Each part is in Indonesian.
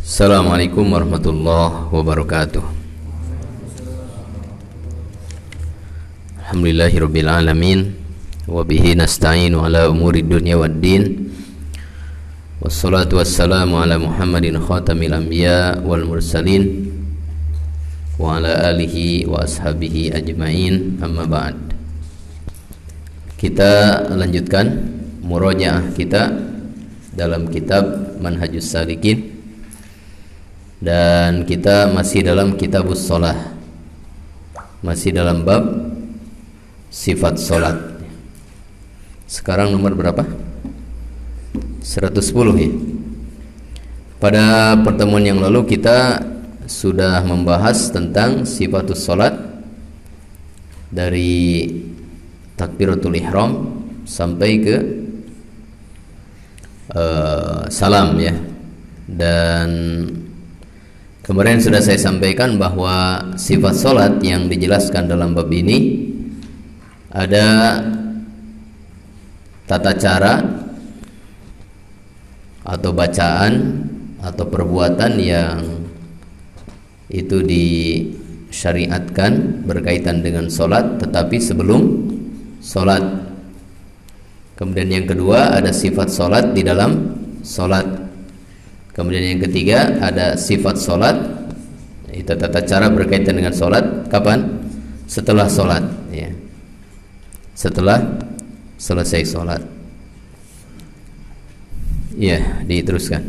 Assalamualaikum warahmatullahi wabarakatuh. Alhamdulillahirabbil alamin wa bihi nasta'inu ala umuri dunya waddin. Wassalatu wassalamu ala Muhammadin khatamil anbiya wal mursalin wa ala alihi wa ashabihi ajmain, amma ba'd. Kita lanjutkan murajaah kita dalam kitab Manhajus Salikin, dan kita masih dalam kitabus shalah, masih dalam bab sifat salat. Sekarang nomor berapa? 110 ya. Pada pertemuan yang lalu kita sudah membahas tentang sifatus salat dari takbiratul ihram sampai ke salam ya. Dan kemarin sudah saya sampaikan bahwa sifat salat yang dijelaskan dalam bab ini ada tata cara atau bacaan atau perbuatan yang itu disyariatkan berkaitan dengan salat tetapi sebelum salat. Kemudian yang kedua ada sifat salat di dalam salat. Kemudian yang ketiga ada sifat salat, itu tata cara berkaitan dengan salat kapan? Setelah salat ya. Setelah selesai salat. Ya, diteruskan.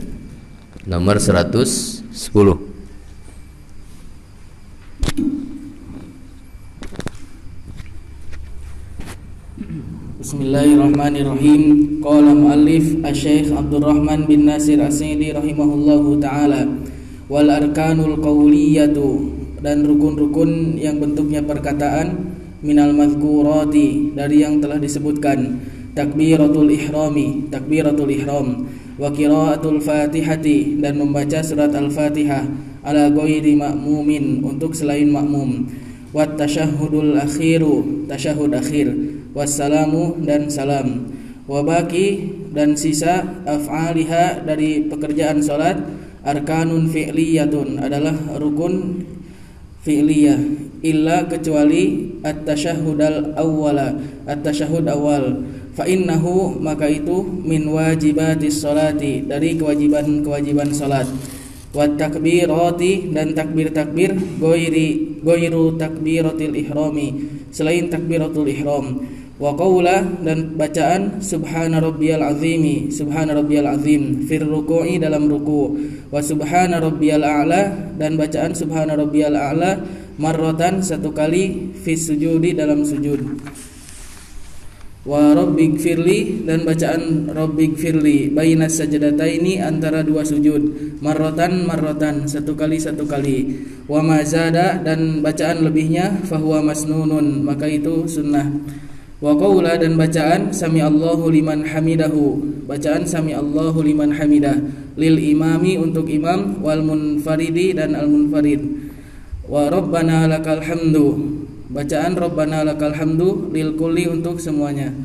Nomor 110. Bismillahirrahmanirrahim. Qala muallif Asy-Syaikh Abdurrahman bin Nasir As-Sa'idi rahimahullahu taala, wal arkanul qauliyatu, dan rukun-rukun yang bentuknya perkataan, minal mazkurati, dari yang telah disebutkan, takbiratul ihrami, takbiratul ihram, wa qiraatul fatihati, dan membaca surat al-fatihah, ala ghairi ma'mumin, untuk selain makmum, wat tasyahhudul akhiru, tasyahud akhir, wassalamu, dan salam, wabaki, dan sisa, af'aliha, dari pekerjaan salat, arkanun fi'liyatun, adalah rukun fi'liyah, illa, kecuali at-tasyahhudal awwala, at-tasyahhud awal, fa innahu, maka itu, min wajibatis salati, dari kewajiban salat, wat takbirati, dan takbir-takbir, ghairu takbiratil ihrami, selain takbiratul ihram, wa qaula, dan bacaan subhana rabbiyal azimi, subhana rabbiyal azim, fir ruku'i, dalam ruku', wa subhana rabbiyal a'la, dan bacaan subhana rabbiyal a'la, marratan, satu kali, fis sujudi, dalam sujud, wa rabbighfirli, dan bacaan rabbighfirli, bainas sajdataini, antara dua sujud, marratan, satu kali, wa mazada, dan bacaan lebihnya, fahuwa masnunun, maka itu sunnah, wa qaula, dan bacaan sami Allahu liman hamidahu, bacaan sami Allahu liman hamidah, lil imami, untuk imam, wal munfaridi, dan al munfarid, wa rabbana lakal hamdu, bacaan rabbana lakal hamdu, lil kulli, untuk semuanya.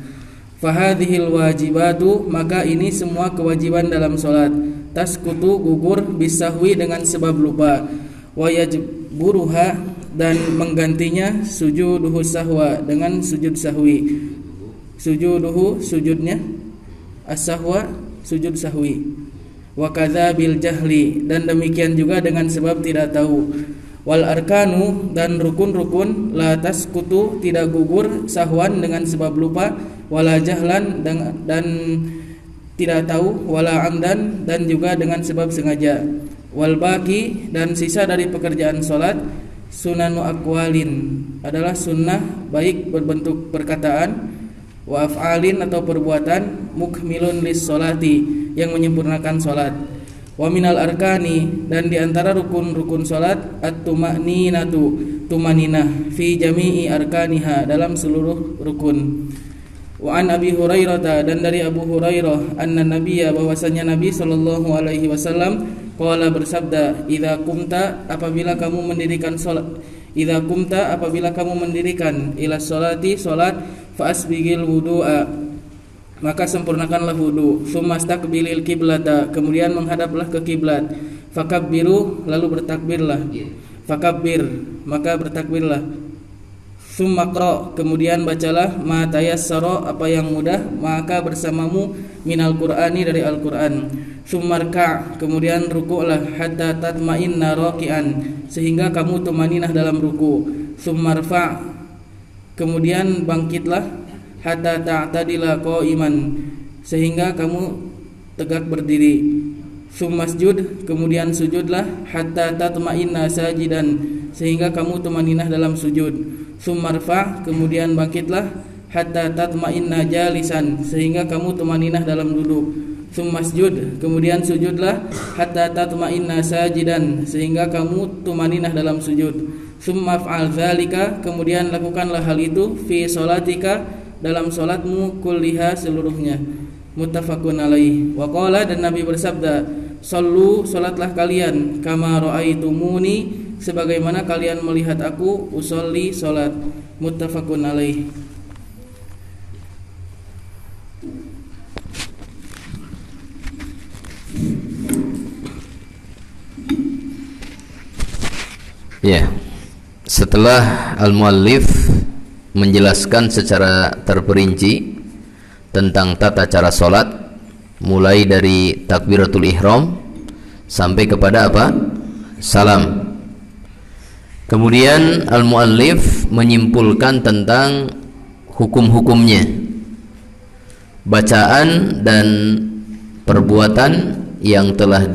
Fahadhil wajibatu, maka ini semua kewajiban dalam salat, taskutu, gugur, bisahwi, dengan sebab lupa, wa yajburuha, dan menggantinya, sujuduhu sahwa, dengan sujud sahwi, sujuduhu, sujudnya, as-sahwa, sujud sahwi, wa kadza bil jahli, dan demikian juga dengan sebab tidak tahu, wal arkanu, dan rukun-rukun, la taskutu, tidak gugur, sahwan, dengan sebab lupa, wala jahlan, dan tidak tahu, wala amdan, dan juga dengan sebab sengaja, wal baqi, dan sisa dari pekerjaan salat, sunanu aqwalin, adalah sunnah baik berbentuk perkataan, wa af'alin, atau perbuatan, mukmilun lis salati, yang menyempurnakan salat, wa minal arkani, dan diantara rukun-rukun salat, at-tuma'ninatu, tumaninah, fi jami'i arkaniha, dalam seluruh rukun. Wa an Abi Hurairah, dan dari Abu Hurairah, anna nabiyya, bahwasanya Nabi sallallahu alaihi wasallam, qala, bersabda, idza kumta, apabila kamu mendirikan salat, idza kumta, apabila kamu mendirikan, ila salati, salat, fa asbigil wudu'a, maka sempurnakanlah wudu. Tsumastaqbilil kiblata, kemudian menghadaplah ke kiblat. fakabbiru, lalu bertakbirlah. Fakabbir, maka bertakbirlah. Tsumma qra, kemudian bacalah ma tayassara, apa yang mudah maka bersamamu minal Qur'ani, dari Al-Qur'an. Tsumma rka', kemudian rukuklah hatta tatma'inna raki'an, sehingga kamu tumaninah dalam ruku'. Tsumma rfa', kemudian bangkitlah hatta ta'tadila qa'iman, sehingga kamu tegak berdiri. Tsumma sujud, kemudian sujudlah hatta tatma'inna sajidan, sehingga kamu tumaninah dalam sujud. Tsumma rfa', kemudian bangkitlah hatta tatma'inna jalisan, sehingga kamu tumaninah dalam duduk. Tsumma sujud, kemudian sujudlah hatta tatma'inna sajidan, sehingga kamu tumaninah dalam sujud. Tsumma fa'al dzalika, kemudian lakukanlah hal itu fi sholatika, dalam salatmu, kulliha, seluruhnya. Muttafaqun alaih. Wa qala, dan Nabi bersabda, sallu, salatlah kalian, kama ra'aitumuni, sebagaimana kalian melihat aku usolli, salat. Muttafaqun alaih. Ya, setelah al-muallif menjelaskan secara terperinci tentang tata cara salat, mulai dari takbiratul ihram sampai kepada apa? Salam. Kemudian al-muallif menyimpulkan tentang hukum-hukumnya, bacaan dan perbuatan yang telah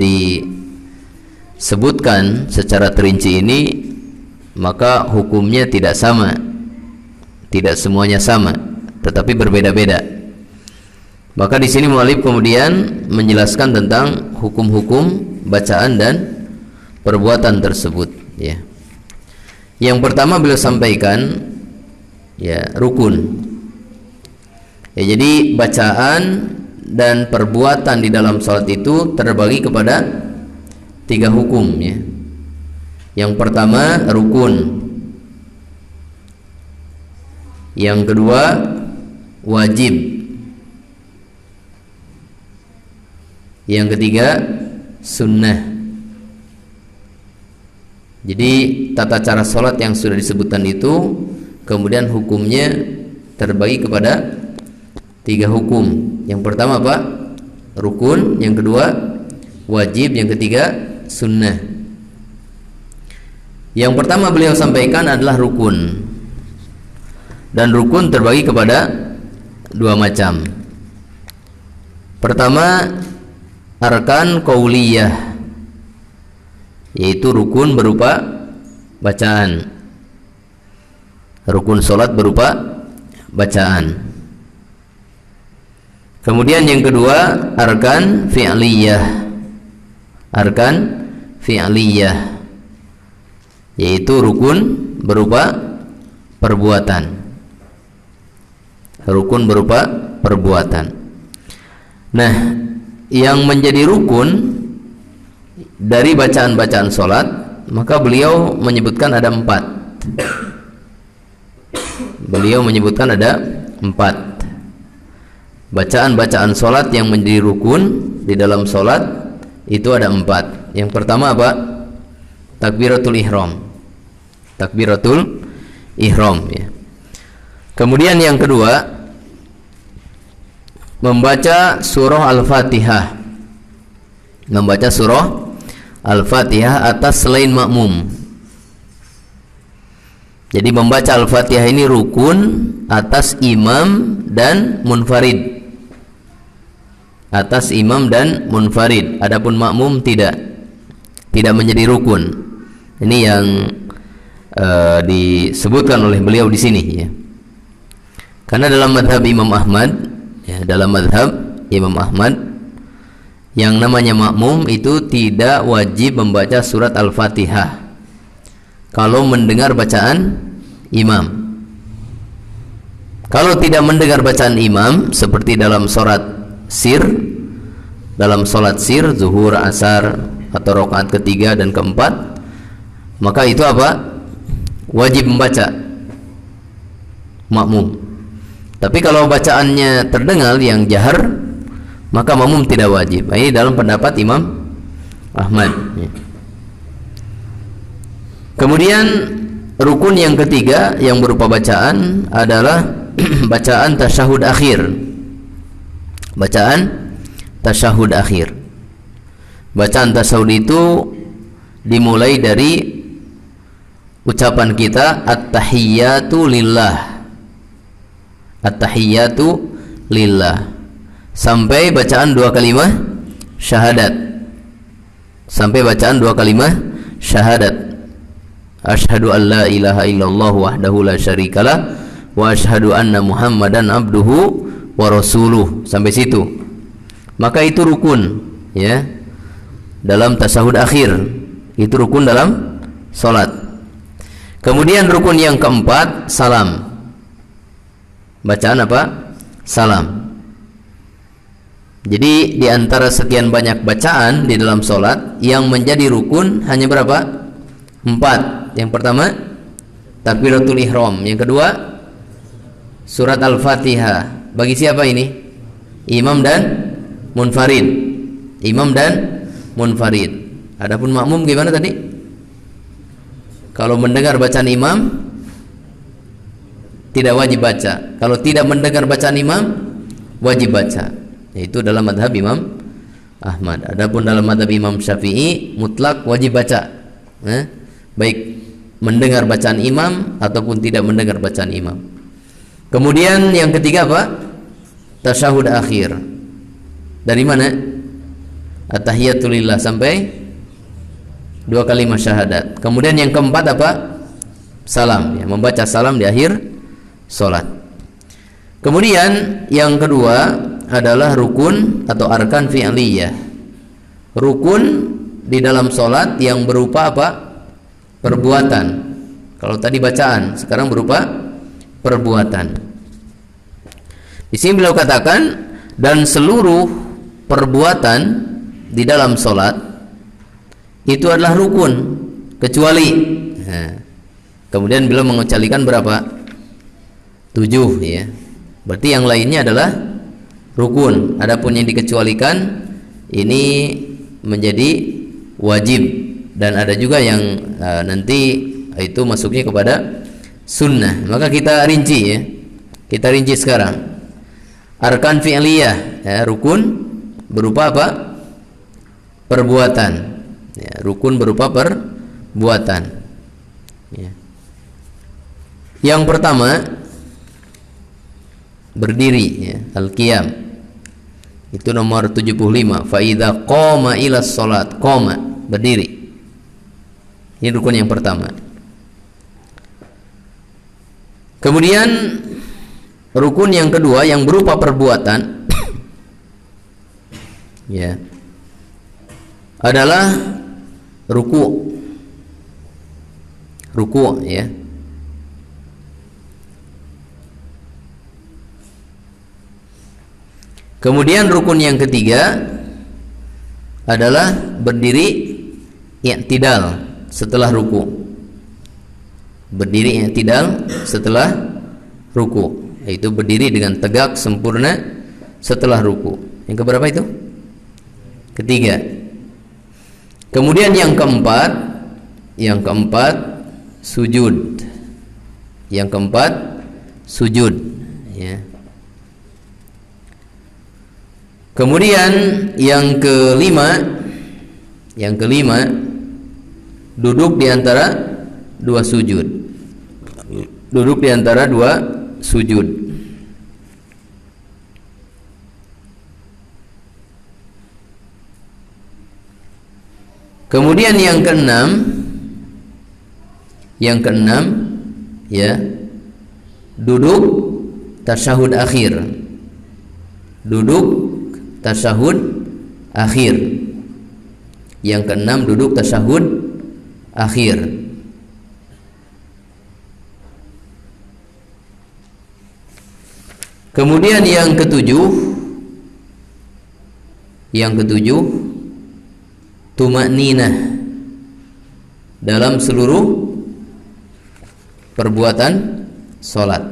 disebutkan secara terinci ini, maka hukumnya tidak sama, tidak semuanya sama, tetapi berbeda-beda. Maka di sini muallif kemudian menjelaskan tentang hukum-hukum bacaan dan perbuatan tersebut, ya. Yang pertama beliau sampaikan, ya, rukun. Ya, jadi bacaan dan perbuatan di dalam salat itu terbagi kepada 3 hukum, ya. Yang pertama rukun, yang kedua wajib, yang ketiga sunnah. Jadi tata cara sholat yang sudah disebutkan itu kemudian hukumnya terbagi kepada 3 hukum. Yang pertama apa? Rukun, yang kedua wajib, yang ketiga sunnah. Yang pertama beliau sampaikan adalah rukun. Dan rukun terbagi kepada 2 macam. Pertama, arkan qauliyah, yaitu rukun berupa bacaan. Rukun salat berupa bacaan. Kemudian yang kedua, arkan fi'liyah. Arkan fi'liyah, yaitu rukun berupa perbuatan. Rukun berupa perbuatan. Nah, yang menjadi rukun dari bacaan-bacaan sholat, maka beliau menyebutkan ada 4. Beliau menyebutkan ada 4 bacaan-bacaan sholat yang menjadi rukun di dalam sholat. Itu ada 4. Yang pertama apa? Takbiratul ihram. Takbiratul ihram, ya. Kemudian yang kedua, membaca surah Al-Fatihah. Membaca surah Al-Fatihah atas selain makmum. Jadi membaca Al-Fatihah ini rukun atas imam dan munfarid. Atas imam dan munfarid. Adapun makmum tidak menjadi rukun. Ini yang disebutkan oleh beliau di sini, ya. Karena dalam mazhab Imam Ahmad, ya, dalam mazhab Imam Ahmad, yang namanya makmum itu tidak wajib membaca surat Al-Fatihah kalau mendengar bacaan imam. Kalau tidak mendengar bacaan imam, seperti dalam sholat sir, zuhur, asar, atau rakaat ketiga dan keempat, maka itu apa? Wajib membaca makmum. Tapi kalau bacaannya terdengar yang jahar, maka makmum tidak wajib. Ini dalam pendapat Imam Ahmad. Kemudian rukun yang ketiga yang berupa bacaan adalah bacaan tasyahud akhir. Bacaan tasyahud akhir. Bacaan tasyahud itu dimulai dari ucapan kita at-tahiyyatu lillah. At-tahiyyatu lillah sampai bacaan dua kalimat syahadat. Sampai bacaan dua kalimat syahadat. Asyhadu an la ilaha illallah wahdahu la syarikalah wa asyhadu anna Muhammadan abduhu wa rasuluh. Sampai situ. Maka itu rukun, ya. Dalam tasyahud akhir. Itu rukun dalam salat. Kemudian rukun yang keempat, salam. Bacaan apa? Salam. Jadi di antara sekian banyak bacaan di dalam salat yang menjadi rukun hanya berapa? 4. Yang pertama takbiratul ihram, yang kedua surat Al-Fatihah. Bagi siapa ini? Imam dan munfarid. Imam dan munfarid. Adapun makmum gimana tadi? Kalau mendengar bacaan imam tidak wajib baca. Kalau tidak mendengar bacaan imam wajib baca. Itu dalam madhab Imam Ahmad. Adapun dalam madhab Imam Syafi'i mutlak wajib baca. Baik mendengar bacaan imam ataupun tidak mendengar bacaan imam. Kemudian yang ketiga apa? Tasyahud akhir. Dari mana? At-tahiyyatu lillah sampai dua kalimat syahadat. Kemudian yang keempat apa? Salam, ya, membaca salam di akhir salat. Kemudian yang kedua adalah rukun atau arkan fi'liyah. Rukun di dalam salat yang berupa apa? Perbuatan. Kalau tadi bacaan, sekarang berupa perbuatan. Di sini beliau katakan dan seluruh perbuatan di dalam salat itu adalah rukun kecuali. Kemudian beliau mengecualikan berapa? 7, ya. Berarti yang lainnya adalah rukun. Adapun yang dikecualikan ini menjadi wajib. Dan ada juga yang nanti itu masuknya kepada sunnah. Maka kita rinci, ya. Kita rinci sekarang. Arkan fi'liyah, ya, rukun berupa apa? Perbuatan. Ya, rukun berupa perbuatan. Ya. Yang pertama berdiri, ya, al-qiyam. Itu nomor 75. Fa idza qama ila shalat, qama, berdiri. Ini rukun yang pertama. Kemudian rukun yang kedua yang berupa perbuatan ya adalah ruku. Ruku, ya. Kemudian rukun yang ketiga adalah berdiri i'tidal setelah ruku. Berdiri i'tidal setelah ruku, yaitu berdiri dengan tegak sempurna setelah ruku. Yang keberapa itu? Ketiga. Kemudian yang keempat sujud. Yang keempat sujud, ya. Kemudian yang kelima duduk di antara dua sujud. Duduk di antara dua sujud. Kemudian yang keenam ya, duduk tasyahud akhir. Duduk tasyahud akhir. Yang keenam duduk tasyahud akhir. Kemudian yang ketujuh tumakninah dalam seluruh perbuatan salat.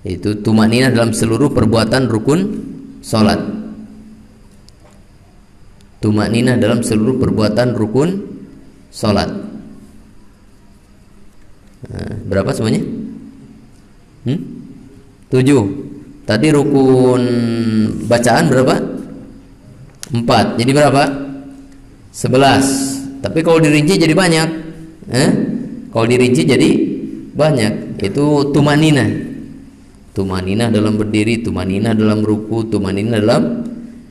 Itu tumakninah dalam seluruh perbuatan rukun salat. tumakninah dalam seluruh perbuatan rukun salat. Berapa semuanya? 7. Tadi rukun bacaan berapa? 4. Jadi berapa? 11. Tapi kalau dirinci jadi banyak. Kalau dirinci jadi banyak. Itu tumakninah. Tumakninah dalam berdiri, tumakninah dalam ruku, tumakninah dalam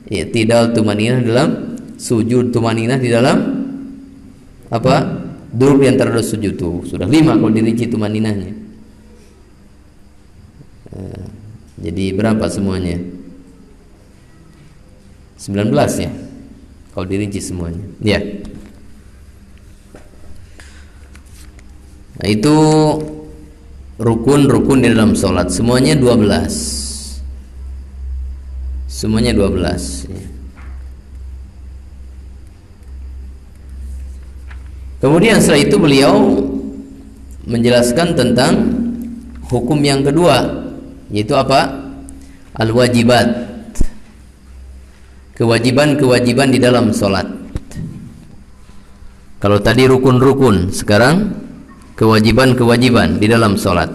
i'tidal, tumakninah dalam sujud, tumakninah di dalam apa? Duduk di antara dua sujud. Tuh sudah 5 kalau dirinci tumakninahnya. Jadi berapa semuanya? 19 ya kalau dirinci semuanya ya. Nah, itu rukun-rukun di dalam sholat, semuanya 12. Semuanya 12 ya. Kemudian setelah itu beliau menjelaskan tentang hukum yang kedua, yaitu apa? Al-wajibat. Kewajiban-kewajiban di dalam sholat. Kalau tadi rukun-rukun, sekarang kewajiban-kewajiban di dalam sholat.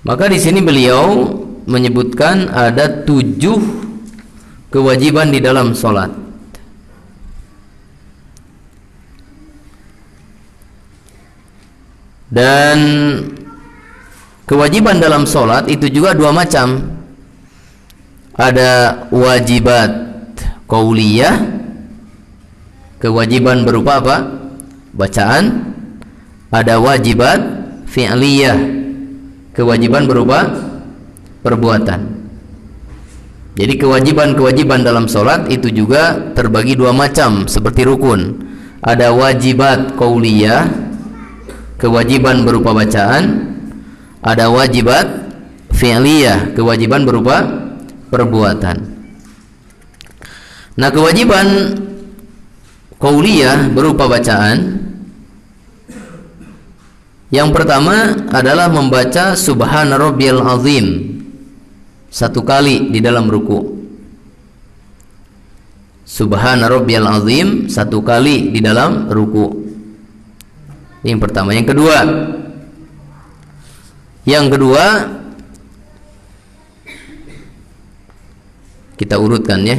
Maka di sini beliau menyebutkan ada 7 kewajiban di dalam sholat. Dan kewajiban dalam sholat itu juga 2 macam. Ada wajibat qauliyah, kewajiban berupa apa? Bacaan. Ada wajibat fi'liyah, kewajiban berupa perbuatan. Jadi kewajiban-kewajiban dalam sholat itu juga terbagi 2 macam seperti rukun. Ada wajibat qauliyah, kewajiban berupa bacaan. Ada wajibat fi'liyah, kewajiban berupa perbuatan. Nah, kewajiban qauliyah berupa bacaan, yang pertama adalah membaca subhana rabbiyal azim 1 kali di dalam ruku. Subhana rabbiyal azim 1 kali di dalam ruku. Yang pertama. Yang kedua kita urutkan ya.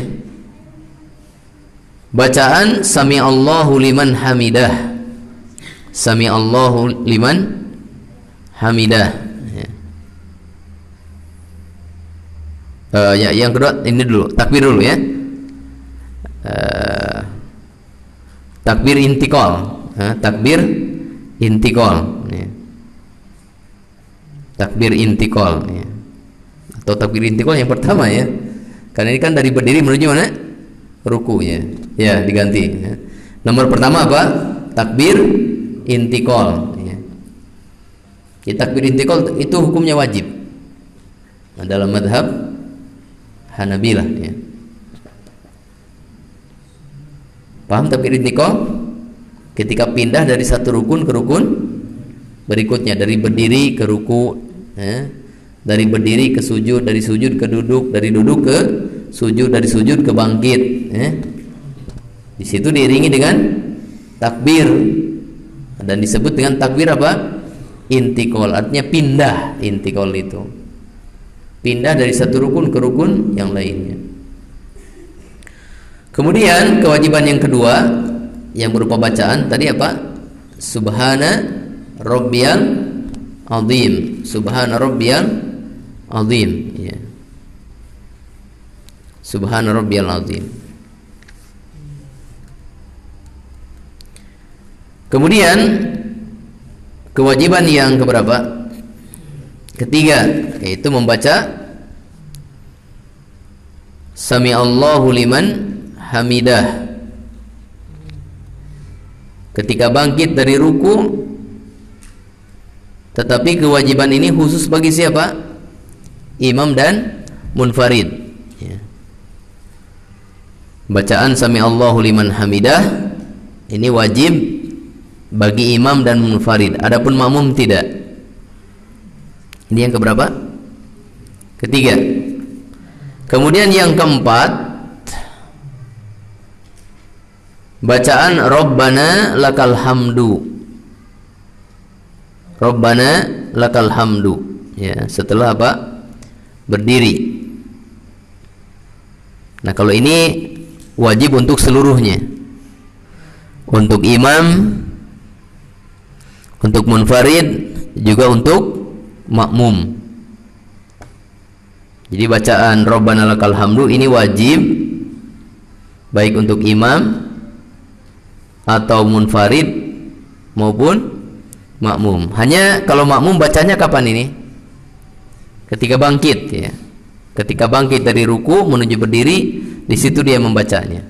Bacaan sami'allahu liman hamidah. Sami'allahu liman hamidah. Ya, yang kedua ini dulu, takbir dulu ya. Takbir intikal. Takbir intikal ya. Takbir intikal ya. Atau takbir intikal yang pertama ya. Karena ini kan dari berdiri menuju mana? Rukunya. Ya, diganti ya. Nomor pertama apa? Takbir intikal ya. Takbir intikal itu hukumnya wajib dalam madhab Hanabilah ya. Paham takbir intikal? Ketika pindah dari satu rukun ke rukun berikutnya, dari berdiri ke ruku ya. Dari berdiri ke sujud, dari sujud ke duduk, dari duduk ke sujud, dari sujud ke bangkit ya. Di situ diiringi dengan takbir dan disebut dengan takbir apa? Intikal, artinya pindah. Intikal itu pindah dari satu rukun ke rukun yang lainnya. Kemudian kewajiban yang kedua yang berupa bacaan tadi apa? Subhana rabbiyal azim. Subhana rabbiyal azim ya. Subhana rabbiyal azim. Kemudian kewajiban yang keberapa? Ketiga, yaitu membaca sami'allahu liman hamidah ketika bangkit dari ruku. Tetapi kewajiban ini khusus bagi siapa? Imam dan munfarid ya. Bacaan sami'allahu liman hamidah ini wajib bagi imam dan munfarid, adapun makmum tidak. Ini yang keberapa? Ketiga. Kemudian yang keempat, bacaan Rabbana lakal hamdu. Rabbana lakal hamdu, ya, setelah apa? Berdiri. Nah, kalau ini wajib untuk seluruhnya. Untuk imam, untuk munfarid, juga untuk makmum. Jadi bacaan Rabbana lakal hamdu ini wajib baik untuk imam atau munfarid maupun makmum. Hanya kalau makmum bacanya kapan ini? Ketika bangkit, ya. Ketika bangkit dari ruku menuju berdiri, di situ dia membacanya.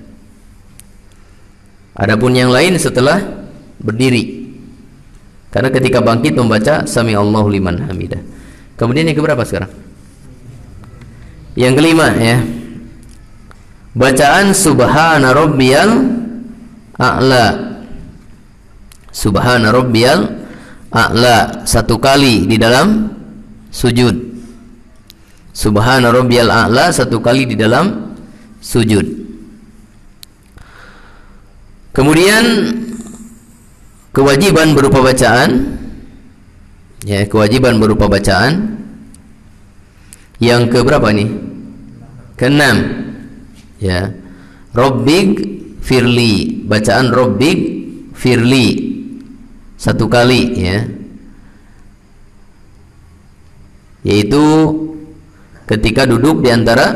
Adapun yang lain setelah berdiri. Karena ketika bangkit membaca Sami Allahu liman hamidah. Kemudian yang keberapa sekarang? Yang kelima, ya. Bacaan Subhana Rabbiyal A'la. Subhana Rabbiyal A'la satu kali di dalam sujud. Subhana Rabbiyal A'la satu kali di dalam sujud. Kemudian kewajiban berupa bacaan, ya, kewajiban berupa bacaan yang keberapa nih? Keenam, ya. Rabbig firli, bacaan Rabbig firli satu kali, ya, yaitu ketika duduk di antara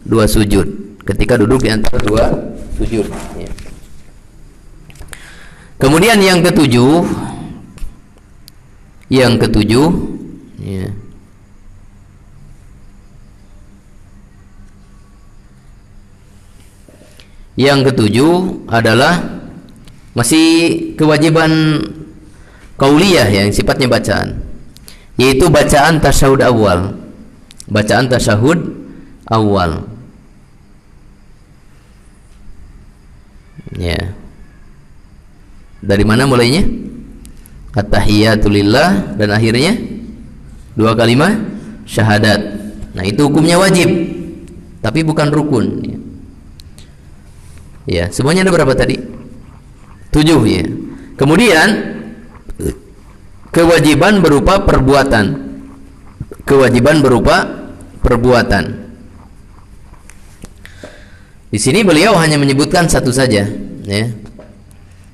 dua sujud. Ketika duduk di antara dua sujud, ya. Kemudian yang ketujuh, ya, yang ketujuh adalah masih kewajiban qauliyah, yang sifatnya bacaan, yaitu bacaan tasyahud awal. Bacaan tasyahud awal, ya. Dari mana mulainya? At-tahiyatu lillah, dan akhirnya dua kalimat syahadat. Nah, itu hukumnya wajib, tapi bukan rukun, ya. Ya, semuanya ada berapa tadi? 7, ya. Kemudian kewajiban berupa perbuatan. Kewajiban berupa perbuatan. Di sini beliau hanya menyebutkan satu saja, ya.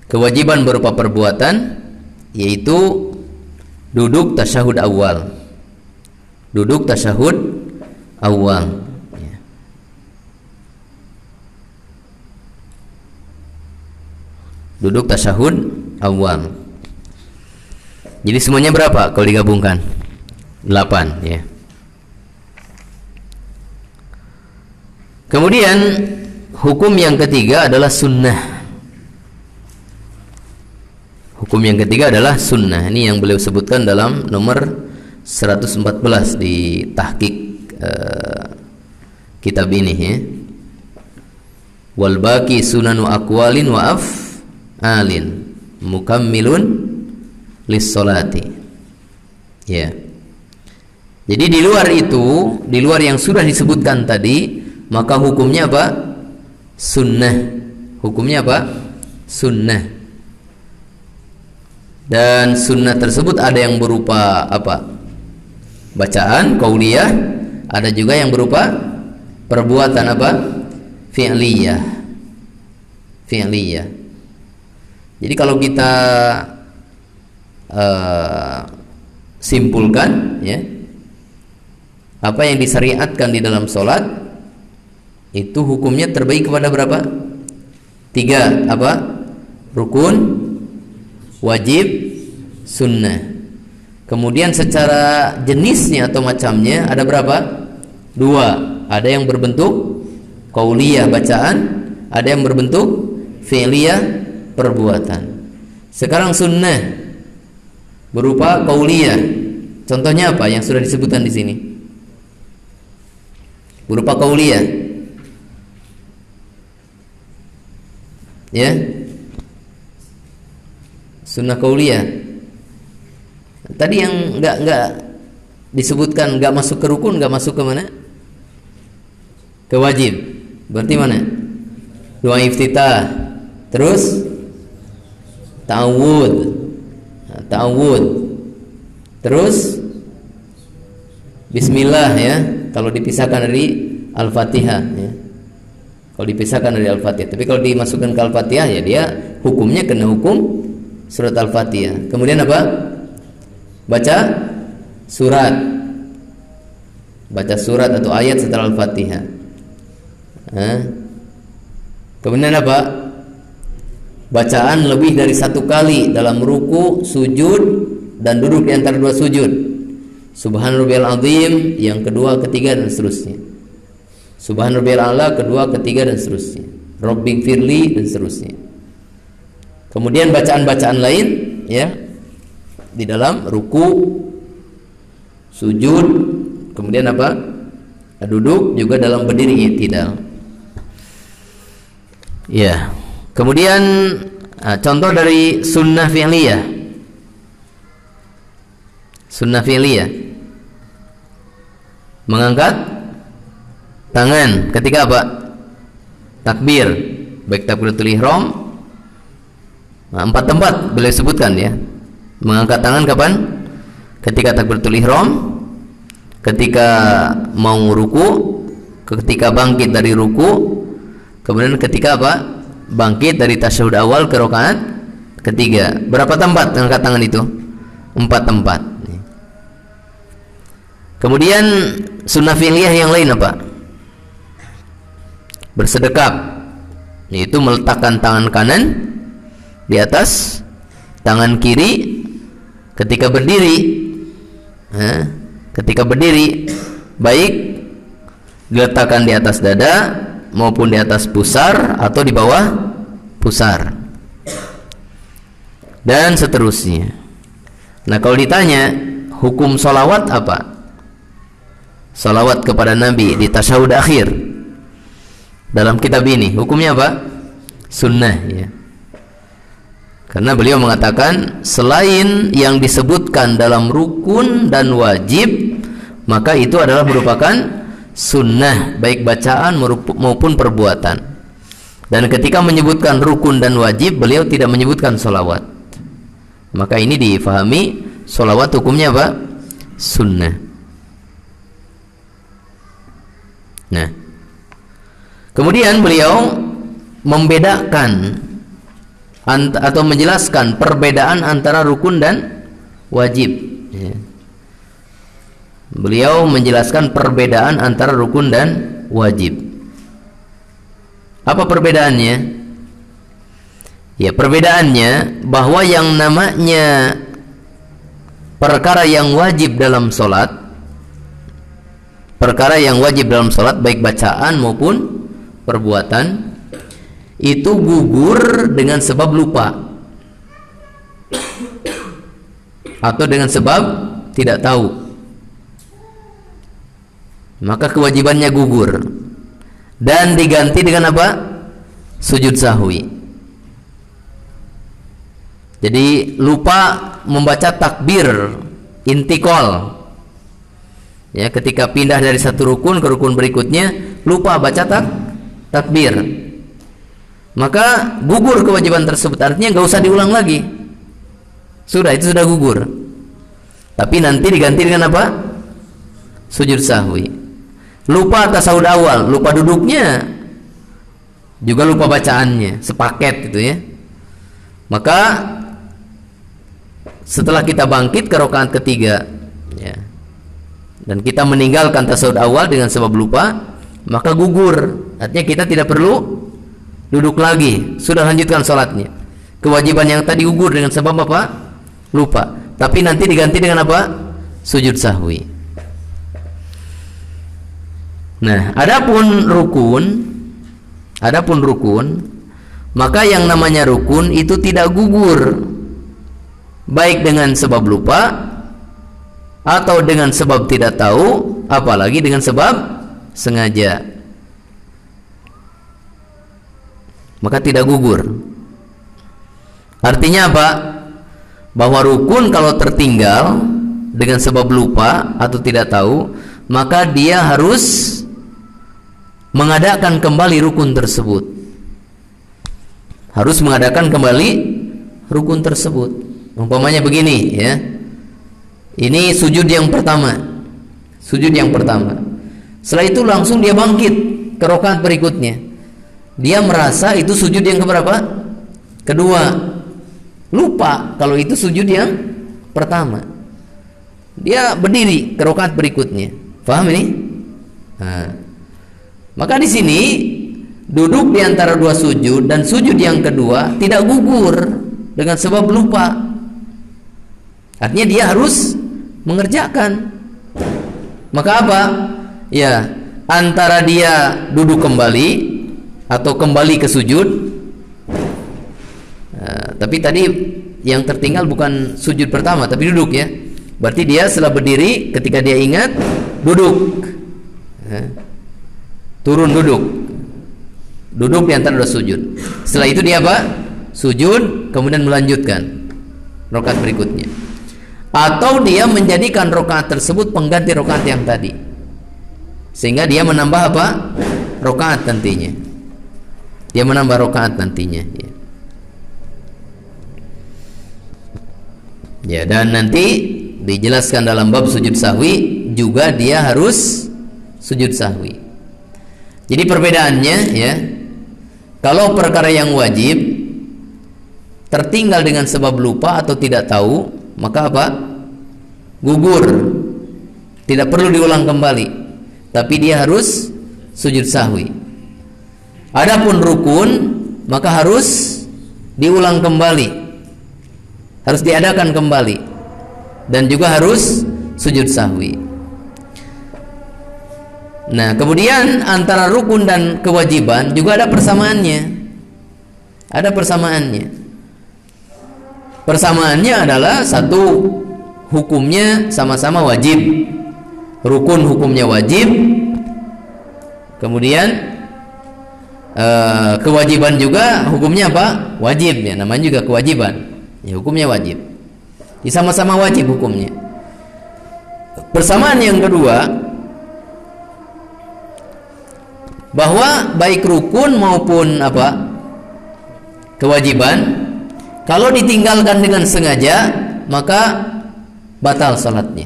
Kewajiban berupa perbuatan, yaitu duduk tasyahud awal. Duduk tasyahud awal. Duduk tasyahud awal. Jadi semuanya berapa kalau digabungkan? 8, ya. Kemudian hukum yang ketiga adalah sunnah. Hukum yang ketiga adalah sunnah. Ini yang beliau sebutkan dalam nomor 114 di tahqiq kitab ini, ya. Wal baqi sunanu aqwalin wa alin mukammilun lis-sholati, ya. Jadi di luar itu, di luar yang sudah disebutkan tadi, maka hukumnya apa? Sunnah. Hukumnya apa? Sunnah. Dan sunnah tersebut ada yang berupa apa? Bacaan qauliyah, ada juga yang berupa perbuatan apa? Fi'liyah. Fi'liyah. Jadi kalau kita simpulkan, ya, apa yang disyariatkan di dalam sholat itu hukumnya terbagi kepada berapa? 3, apa? Rukun, wajib, sunnah. Kemudian secara jenisnya atau macamnya ada berapa? 2. Ada yang berbentuk qauliyah bacaan, ada yang berbentuk fi'liyah perbuatan. Sekarang sunnah berupa qauliyah. Contohnya apa yang sudah disebutkan di sini? Berupa qauliyah, ya. Sunnah qauliyah. Tadi yang enggak disebutkan, enggak masuk ke rukun, enggak masuk ke mana? Ke wajib. Berarti mana? Doa iftitah, Terus ta'awud. Ta'awud. Terus bismillah ya, kalau dipisahkan dari Al-Fatihah ya. Kalau dipisahkan dari Al-Fatihah. Tapi kalau dimasukkan ke Al-Fatihah ya dia hukumnya kena hukum surat Al-Fatihah. Kemudian apa? Baca surat. Baca surat atau ayat setelah Al-Fatihah. Kemudian apa? Bacaan lebih dari 1 kali dalam ruku, sujud, dan duduk di antara 2 sujud. Subhanarabbiyal azim, yang kedua, ketiga, dan seterusnya. Subhanarabbiyal a'la, kedua, ketiga, dan seterusnya. Rabbighfirli, dan seterusnya. Kemudian bacaan-bacaan lain ya di dalam ruku, sujud, kemudian apa? Duduk, juga dalam berdiri i'tidal. Ya. Kemudian contoh dari sunnah fi'liyah. Sunnah fi'liyah. Mengangkat tangan ketika apa? Takbir. Baik takbiratul ihram. 4 tempat boleh sebutkan ya. Mengangkat tangan kapan? Ketika takbiratul ihram, ketika mau ruku, ketika bangkit dari ruku, kemudian ketika apa? Bangkit dari tasyahud awal ke rakaat ketiga. Berapa tempat mengangkat tangan itu? 4 tempat. Kemudian sunnah fi'liyah yang lain apa? Bersedekap, yaitu meletakkan tangan kanan di atas tangan kiri ketika berdiri. Ketika berdiri, baik diletakkan di atas dada maupun di atas pusar atau di bawah pusar, dan seterusnya. Nah, kalau ditanya hukum sholawat apa? Sholawat kepada Nabi di tasyahud akhir dalam kitab ini hukumnya apa? Sunnah ya. Karena beliau mengatakan selain yang disebutkan dalam rukun dan wajib, maka itu adalah merupakan sunnah, baik bacaan maupun perbuatan. Dan ketika menyebutkan rukun dan wajib, beliau tidak menyebutkan sholawat. Maka ini difahami sholawat hukumnya apa? Sunnah. Nah, kemudian beliau membedakan atau menjelaskan perbedaan antara rukun dan wajib ya. Beliau menjelaskan perbedaan antara rukun dan wajib. Apa perbedaannya? Ya, perbedaannya bahwa yang namanya perkara yang wajib dalam sholat, perkara yang wajib dalam sholat baik bacaan maupun perbuatan, itu gugur dengan sebab lupa atau dengan sebab tidak tahu. Maka kewajibannya gugur dan diganti dengan apa? Sujud sahwi. Jadi lupa membaca takbir intikal ya, ketika pindah dari satu rukun ke rukun berikutnya lupa baca takbir, maka gugur kewajiban tersebut. Artinya nggak usah diulang lagi, sudah, itu sudah gugur. Tapi nanti diganti dengan apa? Sujud sahwi. Lupa tasawuf awal, lupa duduknya, juga lupa bacaannya, sepaket gitu ya. Maka setelah kita bangkit ke rakaat ketiga ya, dan kita meninggalkan tasawuf awal dengan sebab lupa, maka gugur. Artinya kita tidak perlu duduk lagi, sudah lanjutkan sholatnya. Kewajiban yang tadi gugur dengan sebab apa? Lupa. Tapi nanti diganti dengan apa? Sujud sahwi. Nah, adapun rukun, maka yang namanya rukun itu tidak gugur baik dengan sebab lupa atau dengan sebab tidak tahu, apalagi dengan sebab sengaja. Maka tidak gugur. Artinya apa? Bahwa rukun kalau tertinggal dengan sebab lupa atau tidak tahu, maka dia harus mengadakan kembali rukun tersebut. harus mengadakan kembali rukun tersebut. Umpamanya begini ya, ini sujud yang pertama, setelah itu langsung dia bangkit ke rakaat berikutnya. Dia merasa itu sujud yang keberapa? Kedua. Lupa kalau itu sujud yang pertama. Dia berdiri ke rakaat berikutnya. Paham ini? Nah, maka di sini duduk di antara dua sujud dan sujud yang kedua tidak gugur dengan sebab lupa. Artinya dia harus mengerjakan. Maka apa? Ya, antara dia duduk kembali atau kembali ke sujud. Tapi tadi yang tertinggal bukan sujud pertama tapi duduk ya. Berarti dia setelah berdiri, ketika dia ingat duduk, turun duduk di antara dua sujud. Setelah itu dia apa? Sujud, kemudian melanjutkan rakaat berikutnya. Atau dia menjadikan rakaat tersebut pengganti rakaat yang tadi, sehingga dia menambah apa? Rakaat nantinya. Dia menambah rakaat nantinya. Ya, dan nanti dijelaskan dalam bab sujud sahwi juga dia harus sujud sahwi. Jadi perbedaannya ya, kalau perkara yang wajib tertinggal dengan sebab lupa atau tidak tahu, maka apa? Gugur, tidak perlu diulang kembali, tapi dia harus sujud sahwi. Adapun rukun maka harus diulang kembali, harus diadakan kembali, dan juga harus sujud sahwi. Nah, kemudian antara rukun dan kewajiban juga ada persamaannya. Persamaannya adalah satu, hukumnya sama-sama wajib. Rukun hukumnya wajib. Kemudian kewajiban juga hukumnya apa? Wajib ya, namanya juga kewajiban. Ya, hukumnya wajib. Sama-sama wajib hukumnya. Persamaan yang kedua, bahwa baik rukun maupun apa? Kewajiban, kalau ditinggalkan dengan sengaja maka batal salatnya.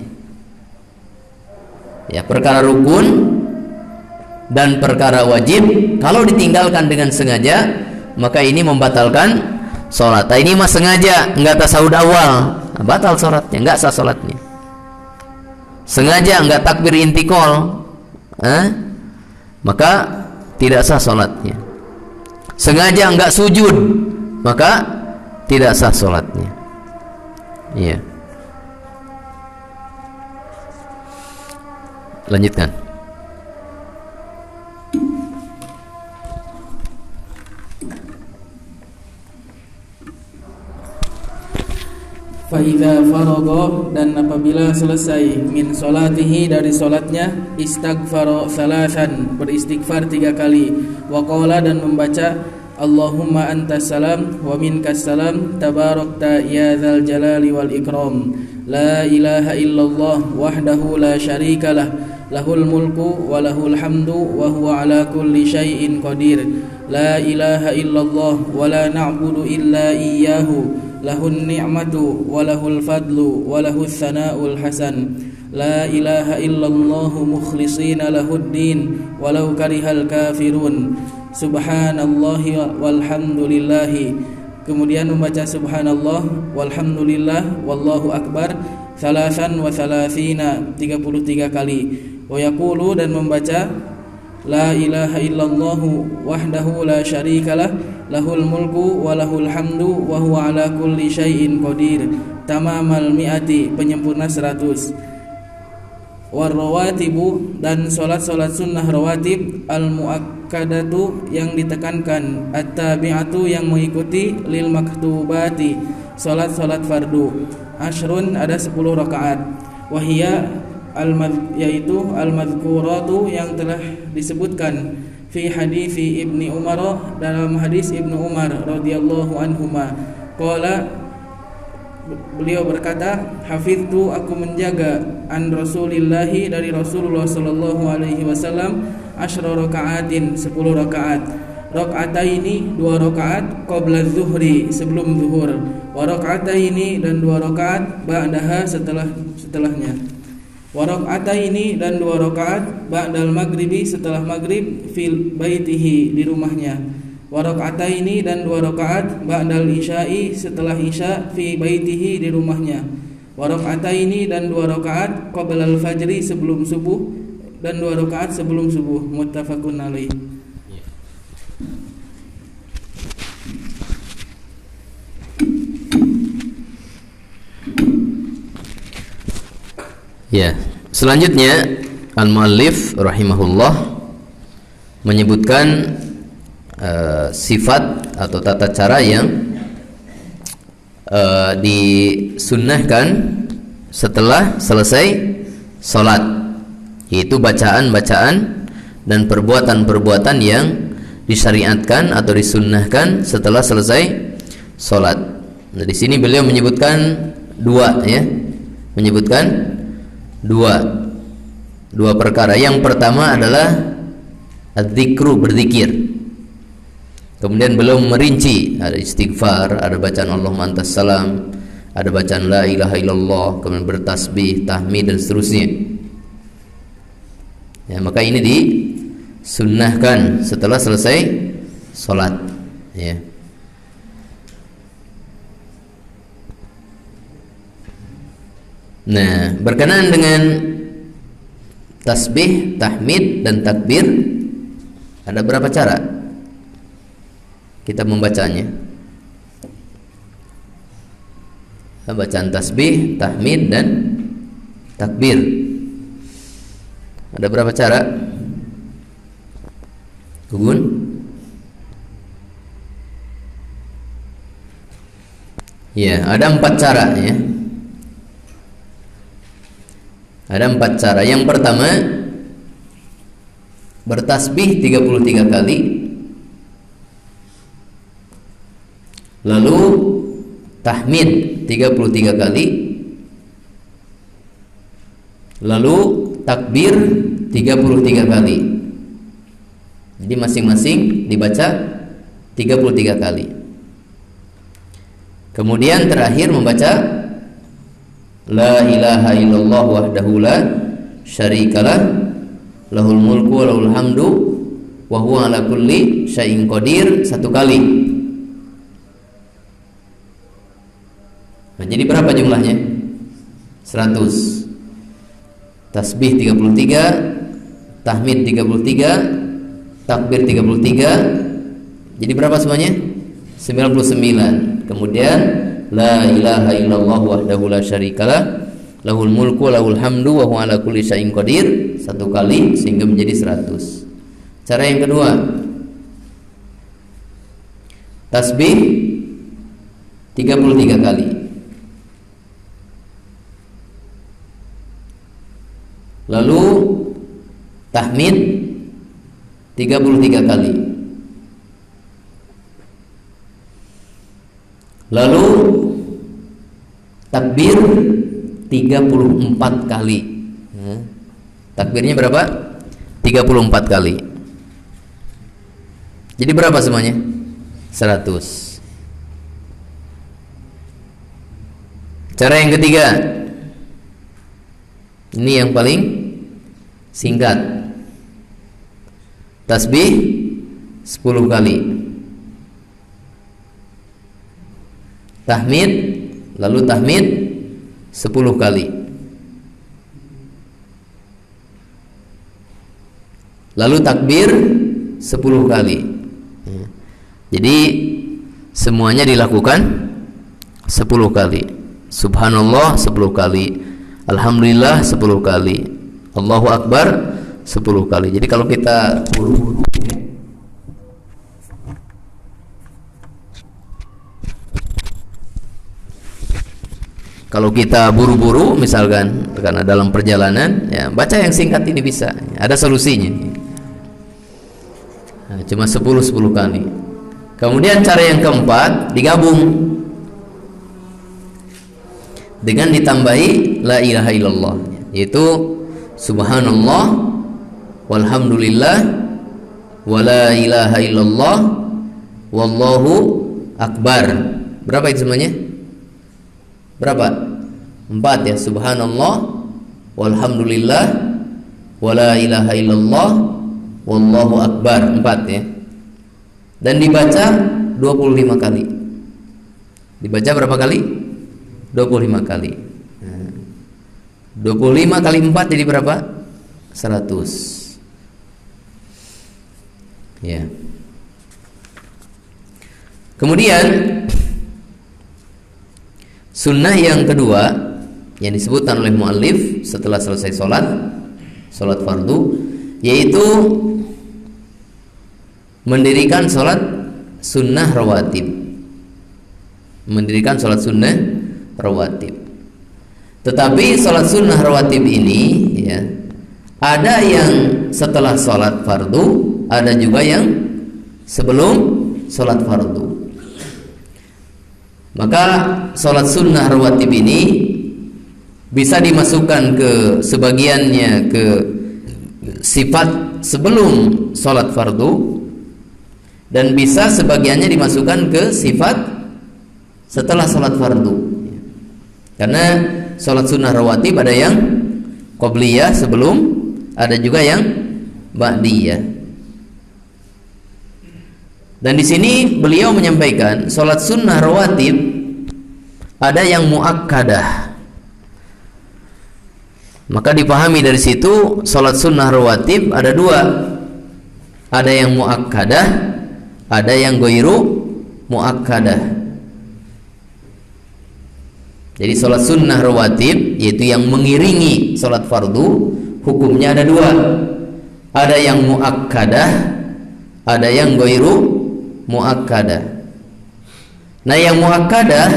Ya, perkara rukun dan perkara wajib kalau ditinggalkan dengan sengaja maka ini membatalkan salat. Ini mah sengaja enggak tasawuf awal, batal salatnya, enggak sah salatnya. Sengaja enggak takbir intikal, maka tidak sah salatnya. Sengaja enggak sujud, maka tidak sah salatnya. Iya. Lanjutkan. Fa'idha faragha, dan apabila selesai min solatihi, dari solatnya, istaghfara thalathan, beristighfar 3 kali, wa qala, dan membaca Allahumma antas salam wa minkas salam tabarakta ya dzal jalali wal ikram, la ilaha illallah wahdahu la syarikalah, lahul mulku wa lahul hamdu wa huwa ala kulli syai'in qadir, la ilaha illallah wa la na'budu illa iyyahu, lahun ni'matu wa lahul fadlu wa lahus sana'ul hasan, la ilaha illallah mukhlishina lahuddin walau karihal kafirun, subhanallahi walhamdulillahi. Kemudian membaca subhanallah walhamdulillah wallahu akbar salasan wa salasina, 33 kali. Wa yaqulu, dan membaca la ilaha illallah wahdahu la syarikalah, lahul mulku wa lahul hamdu wa huwa ala kulli syai'in qadir, tamamal mi'ati, penyempurna 100. War rawatibu, dan solat-solat sunnah rawatib, al muakkadatu, yang ditekankan, at-tabi'atu, yang mengikuti, lil maktubati, solat-solat fardu, ashrun, ada 10 rakaat, wahia yaitu al-madhkuratu, yang telah disebutkan, fi hadisi Ibni Umar, dalam hadis Ibnu Umar radhiyallahu anhuma, qala, beliau berkata, hafiztu, aku menjaga, an Rasulillahi, dari Rasulullah sallallahu alaihi wasallam, 10 rakaatin, 10 rakaat, Rakaataini, 2 rakaat qabla zuhri, sebelum zuhur. Wa rakaataini, dan 2 rakaat ba'daha, setelahnya. Wa rakaataini, dan 2 rakaat ba'dal maghribi, setelah maghrib, fil baitihi, di rumahnya. Wa rakaataini, dan 2 rakaat ba'dal isya'i, setelah isya, fi baitihi, di rumahnya. Wa rakaataini, dan 2 rakaat qabla al-fajri, sebelum subuh, dan 2 rakaat sebelum subuh. Muttafaqun alaih. Ya, selanjutnya al-muallif rahimahullah menyebutkan sifat atau tata cara yang disunnahkan setelah selesai salat, yaitu bacaan-bacaan dan perbuatan-perbuatan yang disyariatkan atau disunnahkan setelah selesai salat. Nah, di sini beliau menyebutkan dua, ya, menyebutkan dua perkara. Yang pertama adalah adzikru, berzikir. Kemudian belum merinci, ada istighfar, ada bacaan Allahumma antas salam, ada bacaan la ilaha illallah, kemudian bertasbih, tahmid, dan seterusnya. Ya, maka ini disunnahkan setelah selesai salat, ya. Nah, berkenaan dengan tasbih, tahmid, dan takbir, ada berapa cara kita membacanya? Bacaan tasbih, tahmid, dan takbir, ada berapa cara? Gugun? Ya, ada 4 cara, ya. Ada 4 cara. Yang pertama, bertasbih 33 kali, lalu tahmid 33 kali, lalu takbir 33 kali. Jadi masing-masing dibaca 33 kali. Kemudian terakhir membaca la ilaha illallah wahdahu la syarikalah, lahul mulku wa lahul hamdu wa huwa ala kulli syai'in qadir, 1 kali. Nah, jadi berapa jumlahnya? 100. Tasbih 33, tahmid 33, takbir 33. Jadi berapa semuanya? 99. Kemudian la ilaha illallah wahdahu la syarikalah, lahul mulku wa lahul hamdu wa huwa ala kulli syai'in qadir, 1 kali, sehingga menjadi 100. Cara yang kedua, tasbih 33 kali, lalu tahmid 33 kali, lalu takbir 34 kali. Takbirnya berapa? 34 kali. Jadi berapa semuanya? 100. Cara yang ketiga, ini yang paling singkat. Tasbih 10 kali, tahmid, lalu tahmid 10 kali, lalu takbir 10 kali. Jadi semuanya dilakukan 10 kali. Subhanallah 10 kali, alhamdulillah 10 kali, Allahu Akbar 10 kali. Jadi kalau kita buru-buru, misalkan karena dalam perjalanan, ya, baca yang singkat ini bisa, ada solusinya. Nah, cuma 10 kali. Kemudian cara yang keempat, digabung dengan ditambahi la ilaha illallah, yaitu subhanallah walhamdulillah wala ilaha illallah, wallahu akbar. Berapa itu semuanya? Berapa? 4 ya. Subhanallah, walhamdulillah, wala ilaha illallah, wallahu akbar. 4 ya. Dan dibaca 25 kali. Dibaca berapa kali? 25 kali. 25 kali 4 jadi berapa? 100. Ya. Kemudian sunnah yang kedua yang disebutkan oleh muallif setelah selesai salat fardu, yaitu mendirikan salat sunnah rawatib. Mendirikan salat sunnah rawatib. Tetapi salat sunnah rawatib ini ya, ada yang setelah salat fardu, ada juga yang sebelum salat fardu. Maka salat sunnah rawatib ini bisa dimasukkan ke sebagiannya ke sifat sebelum salat fardu, dan bisa sebagiannya dimasukkan ke sifat setelah salat fardu. Karena salat sunnah rawatib ada yang qobliyah sebelum, ada juga yang ba'diyah. Dan di sini beliau menyampaikan salat sunnah rawatib ada yang muakkadah. Maka dipahami dari situ salat sunnah rawatib ada 2. Ada yang muakkadah, ada yang ghairu muakkadah. Jadi salat sunnah rawatib, yaitu yang mengiringi salat fardu, hukumnya ada 2. Ada yang muakkadah, ada yang ghairu muakkadah. Nah, yang muakkadah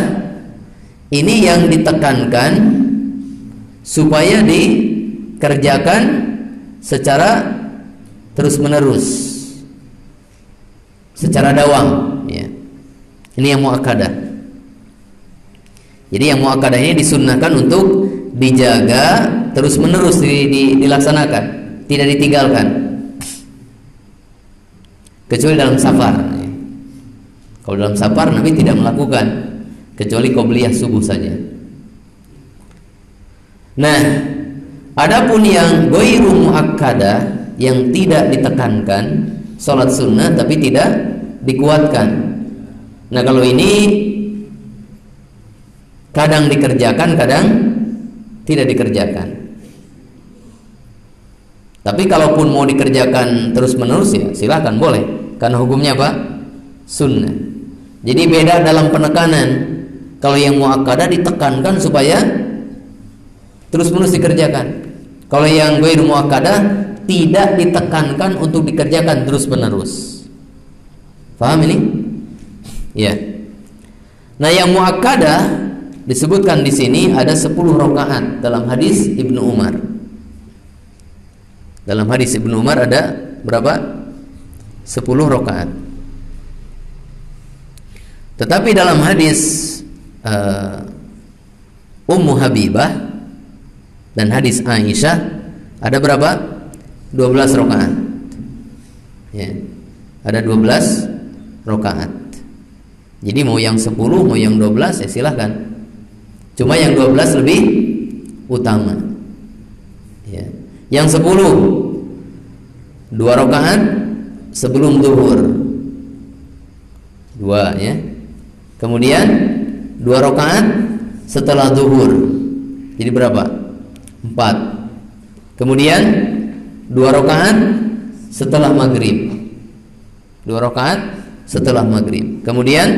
ini yang ditekankan supaya dikerjakan secara terus-menerus, secara dawam ya. Ini yang muakkadah. Jadi yang muakkadah ini disunnahkan untuk dijaga terus-menerus, dilaksanakan, tidak ditinggalkan, kecuali dalam safar. Kalau dalam safar Nabi tidak melakukan, kecuali qobliyah subuh saja. Nah, adapun yang ghairu muakkadah, yang tidak ditekankan, salat sunnah tapi tidak dikuatkan. Nah, kalau ini kadang dikerjakan, kadang tidak dikerjakan. Tapi kalaupun mau dikerjakan terus-menerus ya silakan, boleh, karena hukumnya apa? Sunnah. Jadi beda dalam penekanan. Kalau yang muakkadah ditekankan supaya terus-menerus dikerjakan. Kalau yang ghairu muakkadah tidak ditekankan untuk dikerjakan terus-menerus. Paham ini? Ya. Nah, yang muakkadah disebutkan di sini ada 10 rakaat dalam hadis Ibnu Umar. Dalam hadis Ibnu Umar ada berapa? 10 rakaat. Tetapi dalam hadis Ummu Habibah dan hadis Aisyah ada berapa? 12 rakaat. Ya. Ada 12 rakaat. Jadi mau yang 10, mau yang 12 ya silahkan. Cuma yang 12 lebih utama ya. Yang 10 2 rakaat sebelum zuhur, 2 ya. Kemudian 2 rakaat setelah zuhur, jadi berapa? 4. Kemudian 2 rakaat setelah maghrib, 2 rakaat setelah maghrib. Kemudian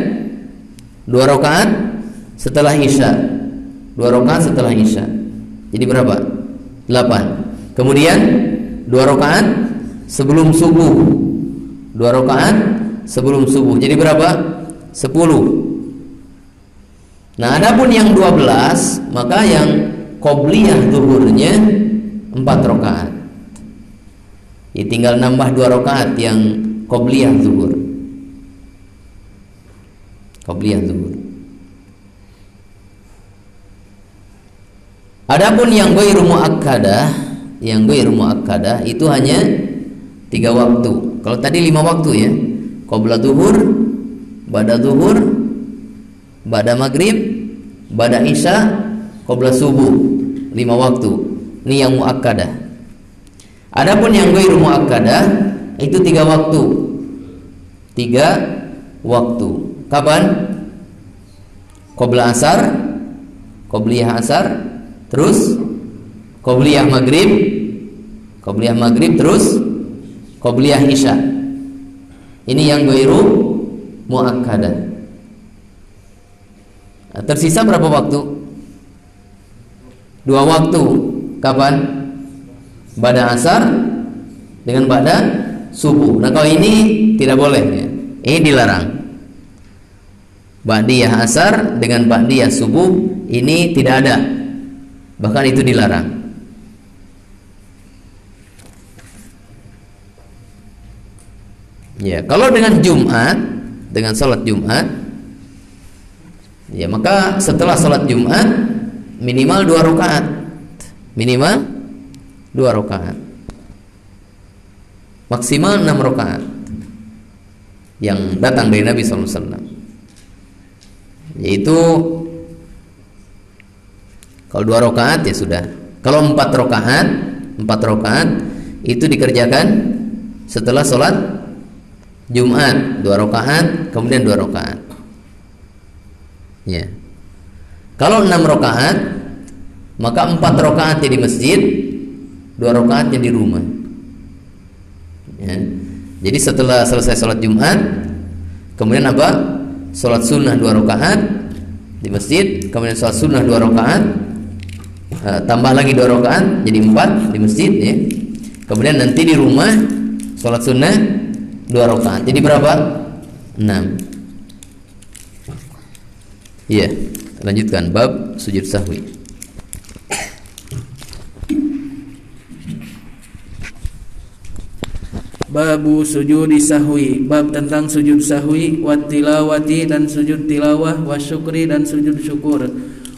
2 rakaat setelah isya, 2 rakaat setelah isya. Jadi berapa? 8. Kemudian 2 rakaat sebelum subuh, 2 rakaat sebelum subuh. Jadi berapa? 10. Nah, adapun yang 12, maka yang qobliyah zuhurnya 4 rakaat. Ya, tinggal nambah 2 rakaat yang qobliyah zuhur. Qobliyah zuhur. Adapun yang ghairu muakkadah, itu hanya 3 waktu. Kalau tadi 5 waktu ya, qabla zuhur, ba'da zuhur, ba'da maghrib, ba'da isya, qabla subuh, 5 waktu. Ini yang muakkadah. Adapun yang ghairu muakkadah itu 3 waktu. 3 waktu. Kapan? Qabla asar, qabliyah asar, terus qabliyah maghrib, terus qabliyah isya. Ini yang ghairu muakkadah. Tersisa berapa waktu? 2 waktu. Kapan? Ba'da asar dengan ba'da subuh. Nah, kalau ini tidak boleh ya. Ini dilarang. Ba'diyah asar dengan ba'diyah subuh ini tidak ada. Bahkan itu dilarang. Ya, kalau dengan Jumat, dengan salat Jumat, ya maka setelah salat Jumat minimal 2 rakaat. Minimal 2 rakaat. Maksimal 6 rakaat yang datang dari Nabi SAW. Yaitu kalau 2 rakaat ya sudah. Kalau 4 rakaat itu dikerjakan setelah sholat Jumat, 2 rakaat, kemudian 2 rakaat. Ya. Kalau 6 rakaat, maka 4 rakaatnya di masjid, 2 rakaatnya di rumah. Ya. Jadi setelah selesai sholat Jumat, kemudian apa? Sholat sunnah 2 rakaat di masjid, kemudian sholat sunnah 2 rakaat, tambah lagi 2 rakaat, jadi 4 di masjid ya. Kemudian nanti di rumah sholat sunnah 2 rakaat. Jadi berapa? 6. Iya, lanjutkan bab sujud sahwi. Babu sujudi sahwi, bab tentang sujud sahwi, wa tilawati dan sujud tilawah, wa syukri dan sujud syukur.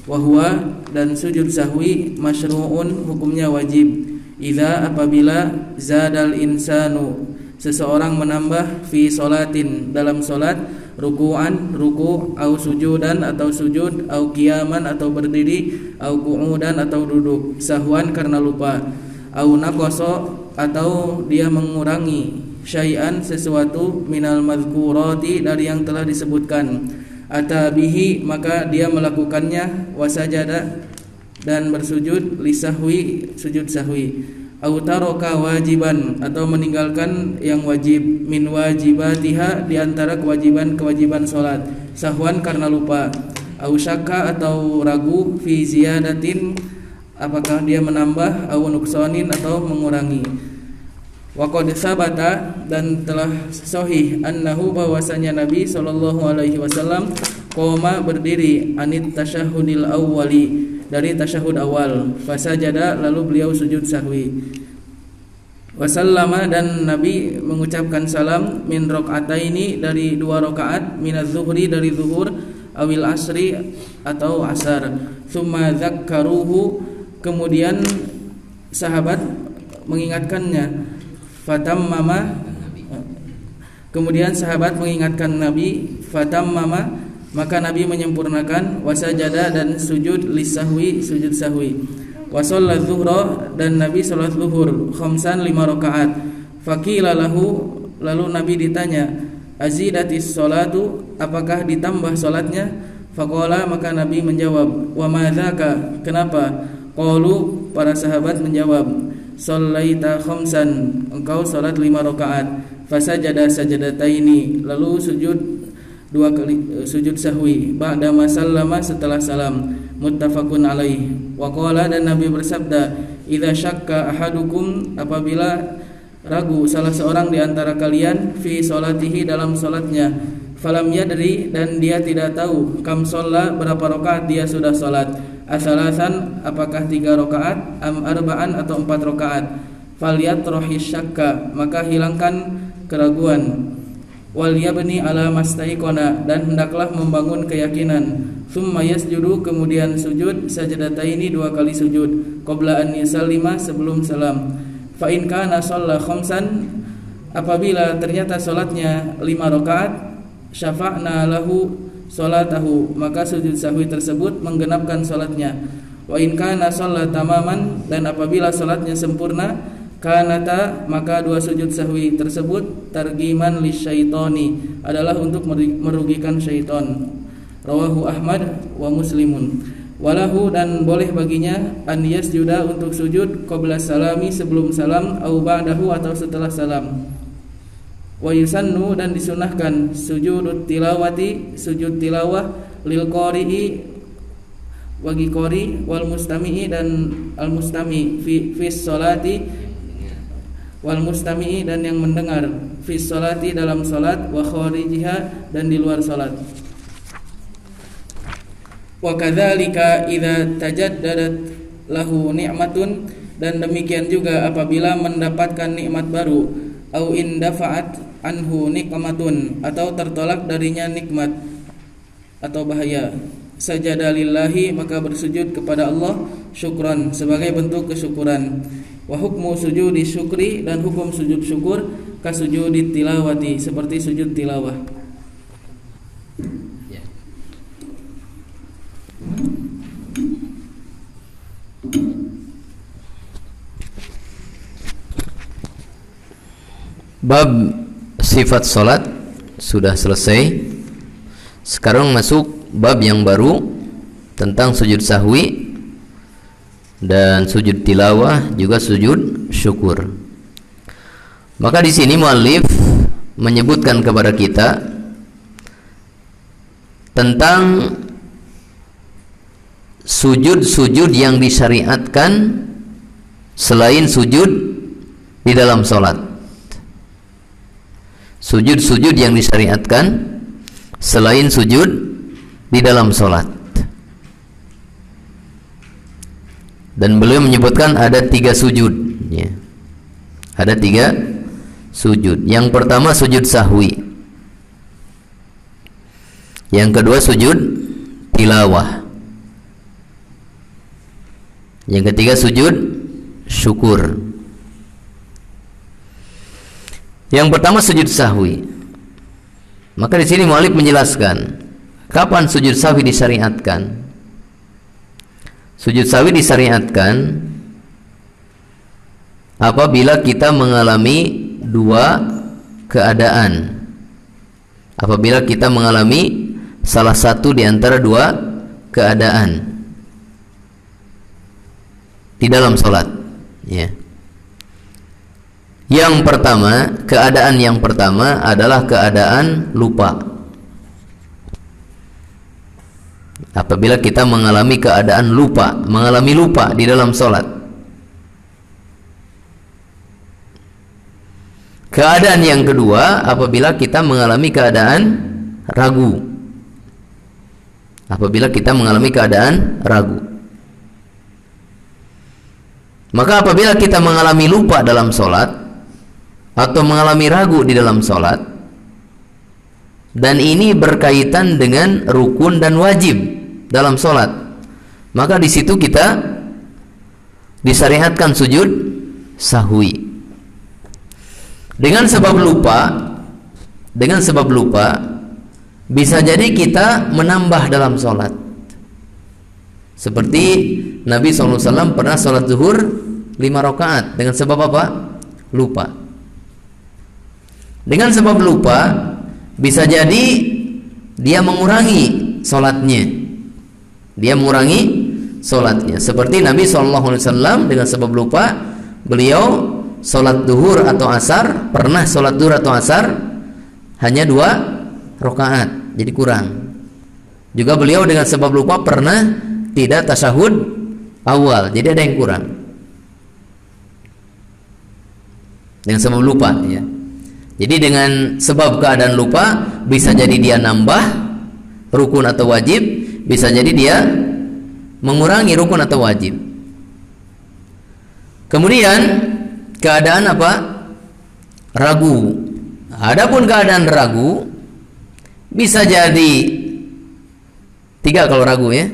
Wa huwa dan sujud sahwi masyru'un, hukumnya wajib. Idza apabila zadal insanu, seseorang menambah fi sholatin, dalam salat, ruku'an ruku', au sujudan atau sujud, au qiyaman atau berdiri, au qu'udan atau duduk, sahwan karena lupa, au naqasa atau dia mengurangi, syai'an sesuatu, minal mazkurati dari yang telah disebutkan, atabihi maka dia melakukannya, wasajada dan bersujud, lisahwi sujud sahwi, au taraka wajiban atau meninggalkan yang wajib, min wajibatiha di antara kewajiban salat, sahwan karena lupa, au syakka atau ragu, fi ziyadatin apakah dia menambah, au nuksanin atau mengurangi. Wa qad sabata dan telah sahih annahu bahwasanya Nabi sallallahu alaihi wasallam qoma berdiri anit tasyahudil awwali dari tasyahud awal, fasajada lalu beliau sujud sahwi, wasallama dan Nabi mengucapkan salam, min rakaataini dari 2 rakaat, minaz zuhri dari zuhur, awil asri atau asar, tsumma dzakkaruhu kemudian sahabat mengingatkannya, fatammama kemudian sahabat mengingatkan Nabi, fatammama maka Nabi menyempurnakan, wasajada dan sujud lisahwi sujud sahwi, wasallat zuhra dan Nabi salat zuhur, khamsan 5 rakaat, faqila lahu lalu Nabi ditanya, azidatis salatu apakah ditambah salatnya, faqala maka Nabi menjawab, wa madzaka kenapa, qalu para sahabat menjawab, shallaita khamsan engkau salat 5 rakaat, fasajada sajadataini lalu sujud 2 kali sujud sahwi, ba'da masallama setelah salam, muttafaqun alaih. Wa qala dan Nabi bersabda, idza syakka ahadukum apabila ragu salah seorang di antara kalian, fi salatihi dalam salatnya, falam yadri dan dia tidak tahu, kam shalla berapa rakaat dia sudah salat, asalasan apakah 3 rakaat, am arba'an atau 4 rakaat, falyatrahish syakka maka hilangkan keraguan, wal yabni ala mastaiqona dan hendaklah membangun keyakinan, tsumma yasjudu kemudian sujud, sajadataini 2 kali sujud, qabla an yusallima sebelum salam, fa in kana shalla khamsan apabila ternyata salatnya 5 rakaat, syafa'na lahu salatahu, maka sujud sahwi tersebut menggenapkan salatnya. Wa in kana shalat tamaman, dan apabila salatnya sempurna, kanata, maka 2 sujud sahwi tersebut targiman lisyaitani, adalah untuk merugikan syaitan. Rawahu Ahmad wa Muslimun. Walahu, dan boleh baginya an yasjuda, untuk sujud qabla salami, sebelum salam, au ba'dahu, atau setelah salam. Wa yusannu, dan disunahkan sujud tilawati, sujud tilawah, lil qari'i, bagi qari, wal mustami'i, dan al mustami fi sholati, wal mustami'i, dan yang mendengar, fi sholati, dalam salat, wa kharijiha, dan di luar salat. Wa kadzalika idza tajaddadat lahu ni'matun, dan demikian juga apabila mendapatkan nikmat baru, au indafa'at anhu nikmatun, atau tertolak darinya nikmat atau bahaya, sajada lillahi, maka bersujud kepada Allah syukran, sebagai bentuk kesyukuran. Wa hukmu sujudi syukri, dan hukum sujud syukur kasujudi tilawati, seperti sujud tilawah. Bab sifat salat sudah selesai. Sekarang masuk bab yang baru tentang sujud sahwi dan sujud tilawah, juga sujud syukur. Maka di sini muallif menyebutkan kepada kita tentang sujud-sujud yang disyariatkan selain sujud di dalam salat. Sujud-sujud yang disyariatkan selain sujud di dalam salat. Dan beliau menyebutkan ada 3 sujud, ya. Ada 3 sujud. Yang pertama sujud sahwi. Yang kedua sujud tilawah. Yang ketiga sujud syukur. Yang pertama sujud sahwi. Maka di sini muallif menjelaskan kapan sujud sahwi disyariatkan. Sujud sahwi disyariatkan apabila kita mengalami 2 keadaan. Apabila kita mengalami salah satu di antara 2 keadaan di dalam salat, ya. Yang pertama, keadaan yang pertama adalah keadaan lupa. Apabila kita mengalami keadaan lupa, mengalami lupa di dalam salat. Keadaan yang kedua apabila kita mengalami keadaan ragu. Apabila kita mengalami keadaan ragu. Maka apabila kita mengalami lupa dalam salat atau mengalami ragu di dalam salat, dan ini berkaitan dengan rukun dan wajib dalam salat, maka di situ kita disyariatkan sujud sahwi. Dengan sebab lupa bisa jadi kita menambah dalam salat. Seperti Nabi SAW pernah salat zuhur 5 rakaat dengan sebab apa? Lupa. Dengan sebab lupa bisa jadi dia mengurangi salatnya. Dia mengurangi salatnya. Seperti Nabi SAW dengan sebab lupa, beliau salat zuhur atau asar, pernah salat zuhur atau asar hanya 2 rakaat, jadi kurang. Juga beliau dengan sebab lupa pernah tidak tasyahud awal, jadi ada yang kurang. Dengan sebab lupa, ya. Jadi dengan sebab keadaan lupa bisa jadi dia nambah rukun atau wajib, bisa jadi dia mengurangi rukun atau wajib. Kemudian keadaan apa? Ragu. Adapun keadaan ragu bisa jadi 3 kalau ragu, ya.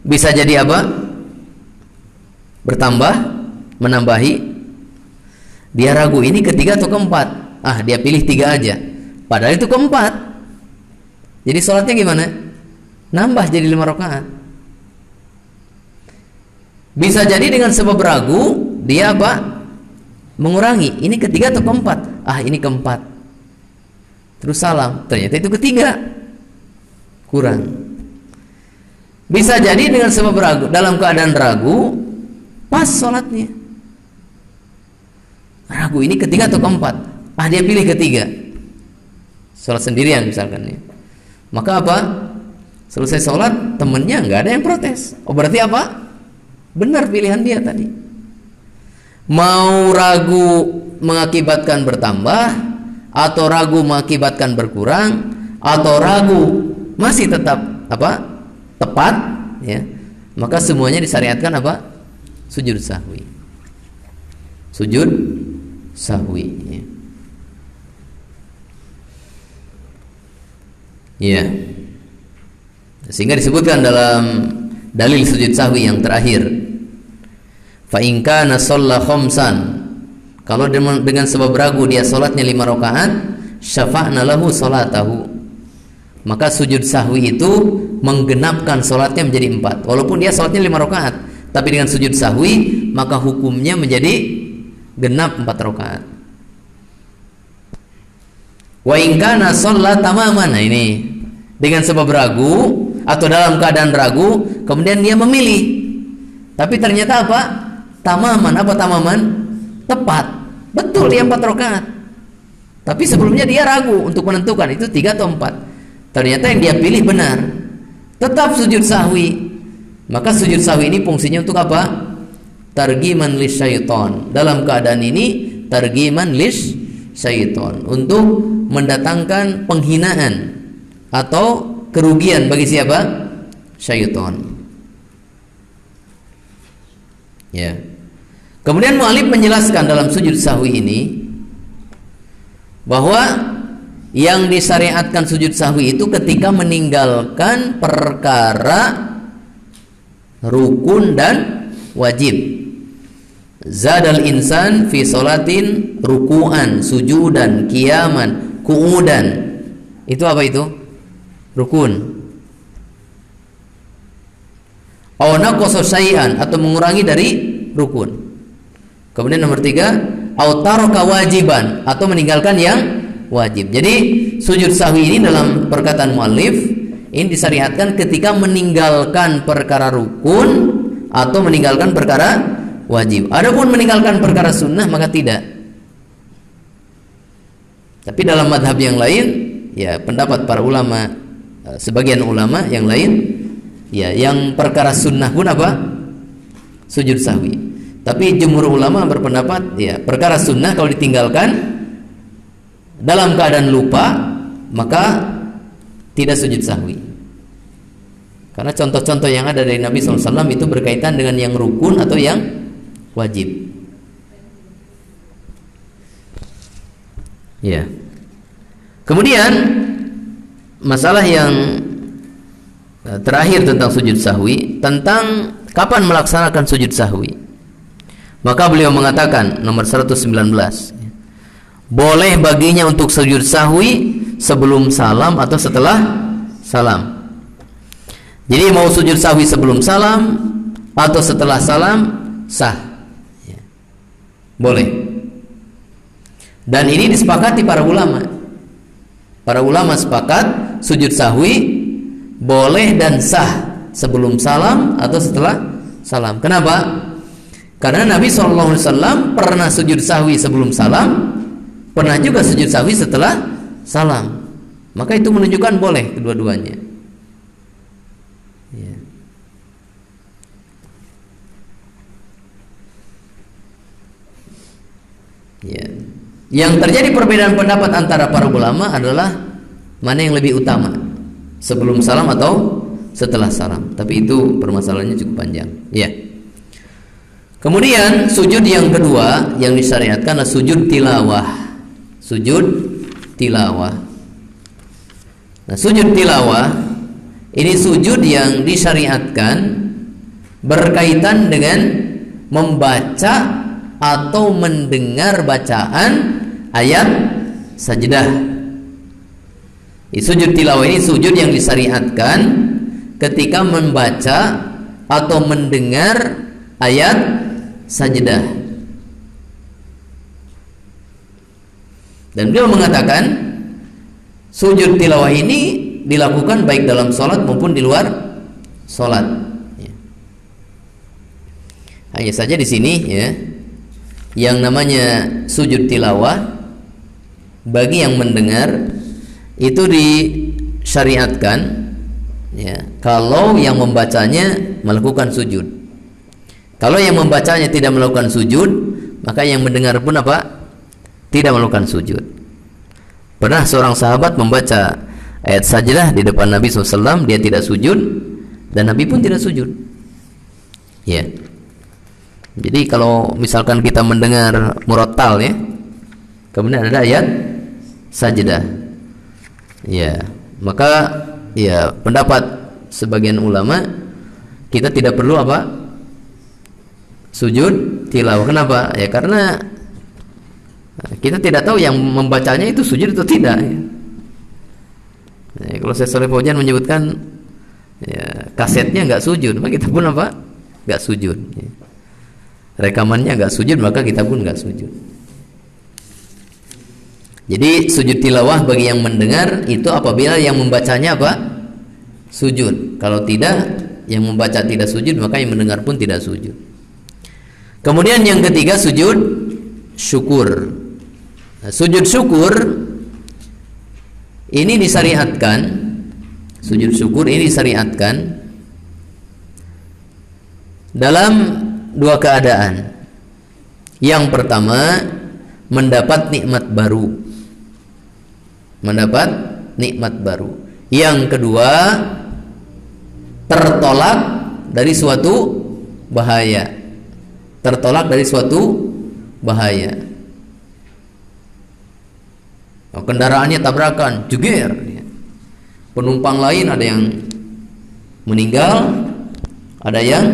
Bisa jadi apa? Bertambah, menambahi. Dia ragu ini ketiga atau keempat. dia pilih 3 aja, padahal itu keempat. Jadi sholatnya gimana? Nambah jadi 5 rakaat. Bisa jadi dengan sebab ragu dia mengurangi, ini ketiga atau keempat? Ini keempat. Terus salam, ternyata itu ketiga, kurang. Bisa jadi dengan sebab ragu, dalam keadaan ragu pas sholatnya, ragu ini ketiga atau keempat, dia pilih ketiga, sholat sendirian misalkan ya. Maka selesai sholat temennya nggak ada yang protes. Berarti benar pilihan dia tadi. Mau ragu mengakibatkan bertambah, atau ragu mengakibatkan berkurang, atau ragu masih tetap tepat ya, maka semuanya disyariatkan sujud sahwi. Sujud sahwi ya. Sehingga disebutkan dalam dalil sujud sahwi yang terakhir, fa in kana shalla khamsan, kalau dengan sebab ragu dia salatnya 5 rakaat, syafa'na lahu salatahu, maka sujud sahwi itu menggenapkan salatnya menjadi 4. Walaupun dia salatnya 5 rakaat, tapi dengan sujud sahwi maka hukumnya menjadi genap 4 rakaat. Wa in kana shalla tamaman, ini dengan sebab ragu atau dalam keadaan ragu kemudian dia memilih, tapi ternyata tamaman. Tamaman? Tepat, betul dia 4 rakaat, tapi sebelumnya dia ragu untuk menentukan itu 3 atau 4. Ternyata yang dia pilih benar, tetap sujud sahwi. Maka sujud sahwi ini fungsinya untuk targiman lisyaiton. Dalam keadaan ini targiman lisyaiton, untuk mendatangkan penghinaan atau kerugian bagi siapa? Syaitan. Ya. Kemudian mu'alif menjelaskan dalam sujud sahwi ini bahwa yang disyariatkan sujud sahwi itu ketika meninggalkan perkara rukun dan wajib. Zadal insan fi sholatin ruku'an, sujudan, qiyaman, qu'udan. Itu itu? Rukun. Aw naqasa syai'an, atau mengurangi dari rukun. Kemudian nomor 3, aw taraka wajiban, atau meninggalkan yang wajib. Jadi sujud sahwi ini dalam perkataan muallif ini disyariatkan ketika meninggalkan perkara rukun atau meninggalkan perkara wajib. Adapun meninggalkan perkara sunnah maka tidak. Tapi dalam madhab yang lain, ya pendapat para ulama, sebagian ulama yang lain, ya yang perkara sunnah pun sujud sahwi. Tapi jumhur ulama berpendapat, ya perkara sunnah kalau ditinggalkan dalam keadaan lupa maka tidak sujud sahwi. Karena contoh-contoh yang ada dari Nabi SAW itu berkaitan dengan yang rukun atau yang wajib. Ya. Kemudian masalah yang terakhir tentang sujud sahwi, tentang kapan melaksanakan sujud sahwi. Maka beliau mengatakan nomor 119, boleh baginya untuk sujud sahwi sebelum salam atau setelah salam. Jadi mau sujud sahwi sebelum salam atau setelah salam sah, boleh. Dan ini disepakati para ulama. Para ulama sepakat sujud sahwi boleh dan sah sebelum salam atau setelah salam. Kenapa? Karena Nabi SAW pernah sujud sahwi sebelum salam, pernah juga sujud sahwi setelah salam. Maka itu menunjukkan boleh kedua-duanya. Ya. Ya. Yang terjadi perbedaan pendapat antara para ulama adalah mana yang lebih utama, sebelum salam atau setelah salam. Tapi itu permasalahannya cukup panjang. Ya. Kemudian sujud yang kedua yang disyariatkan adalah sujud tilawah. Sujud tilawah. Nah, sujud tilawah ini sujud yang disyariatkan berkaitan dengan membaca atau mendengar bacaan ayat sajdah. Sujud tilawah ini sujud yang disyariatkan ketika membaca atau mendengar ayat sajdah. Dan beliau mengatakan sujud tilawah ini dilakukan baik dalam sholat maupun di luar sholat. Hanya saja di sini ya, yang namanya sujud tilawah bagi yang mendengar itu disyariatkan ya, kalau yang membacanya melakukan sujud. Kalau yang membacanya tidak melakukan sujud, maka yang mendengar pun apa? Tidak melakukan sujud. Pernah seorang sahabat membaca ayat sajdah di depan Nabi SAW, dia tidak sujud dan Nabi pun tidak sujud. Ya. Jadi kalau misalkan kita mendengar murattal ya, kemudian ada ayat sajdah. Ya, maka ya pendapat sebagian ulama kita tidak perlu apa? Sujud tilawah. Kenapa? Ya karena kita tidak tahu yang membacanya itu sujud atau tidak ya. Kalau Syekh Shalih Fauzan menyebutkan ya, kasetnya nggak sujud, maka kita pun apa? Nggak sujud ya. Rekamannya nggak sujud, maka kita pun nggak sujud. Jadi sujud tilawah bagi yang mendengar itu apabila yang membacanya apa? Sujud. Kalau tidak, yang membaca tidak sujud, maka yang mendengar pun tidak sujud. Kemudian yang ketiga sujud syukur. Nah, sujud syukur ini disyariatkan. Sujud syukur ini disyariatkan dalam dua keadaan. Yang pertama, mendapat nikmat baru. Mendapat nikmat baru. Yang kedua, tertolak dari suatu bahaya. Tertolak dari suatu bahaya. Kendaraannya tabrakan, jeger. Penumpang lain ada yang meninggal, ada yang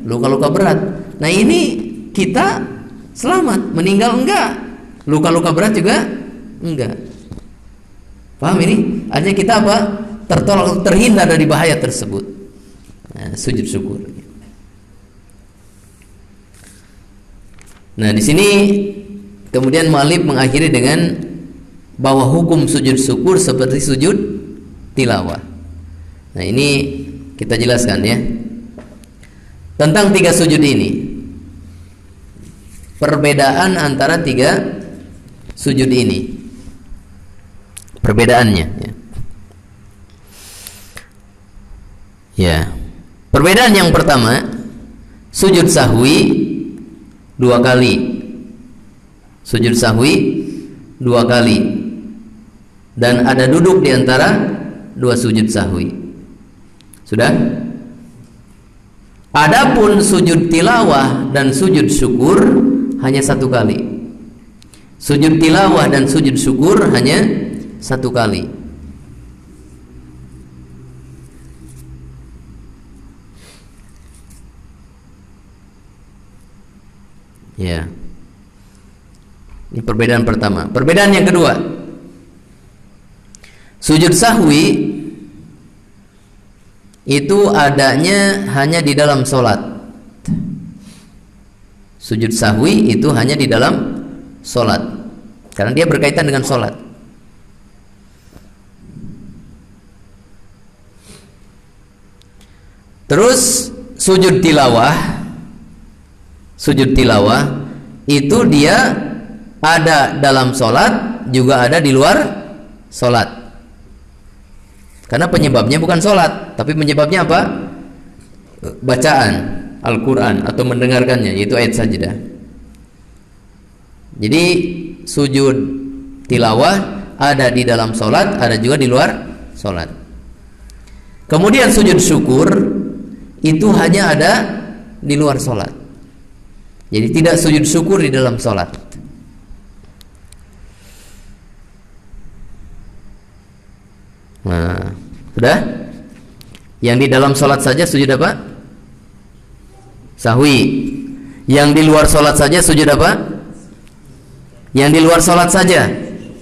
luka-luka berat. Nah ini kita selamat, meninggal enggak, luka-luka berat juga enggak. Paham ini? Artinya kita apa? Tertolak, terhindar dari bahaya tersebut. Nah, sujud syukur. Nah, di sini kemudian mu'allif mengakhiri dengan bahwa hukum sujud syukur seperti sujud tilawah. Nah, ini kita jelaskan ya. Tentang tiga sujud ini. Perbedaan antara tiga sujud ini. Perbedaannya ya. Ya. Perbedaan yang pertama, sujud sahwi 2 kali. Sujud sahwi 2 kali. Dan ada duduk di antara 2 sujud sahwi. Sudah? Adapun sujud tilawah dan sujud syukur hanya 1 kali. Sujud tilawah dan sujud syukur hanya 1 kali. Ya. Ini perbedaan pertama. Perbedaan yang kedua, sujud sahwi itu adanya hanya di dalam sholat. Sujud sahwi itu hanya di dalam sholat, karena dia berkaitan dengan sholat. Terus sujud tilawah itu dia ada dalam sholat, juga ada di luar sholat. Karena penyebabnya bukan sholat, tapi penyebabnya apa? Bacaan Al-Quran atau mendengarkannya, yaitu ayat sajdah. Jadi sujud tilawah ada di dalam sholat, ada juga di luar sholat. Kemudian sujud syukur itu hanya ada di luar sholat. Jadi tidak sujud syukur di dalam sholat. Nah, sudah? Yang di dalam sholat saja sujud apa? Sahwi. Yang di luar sholat saja sujud apa? Yang di luar sholat saja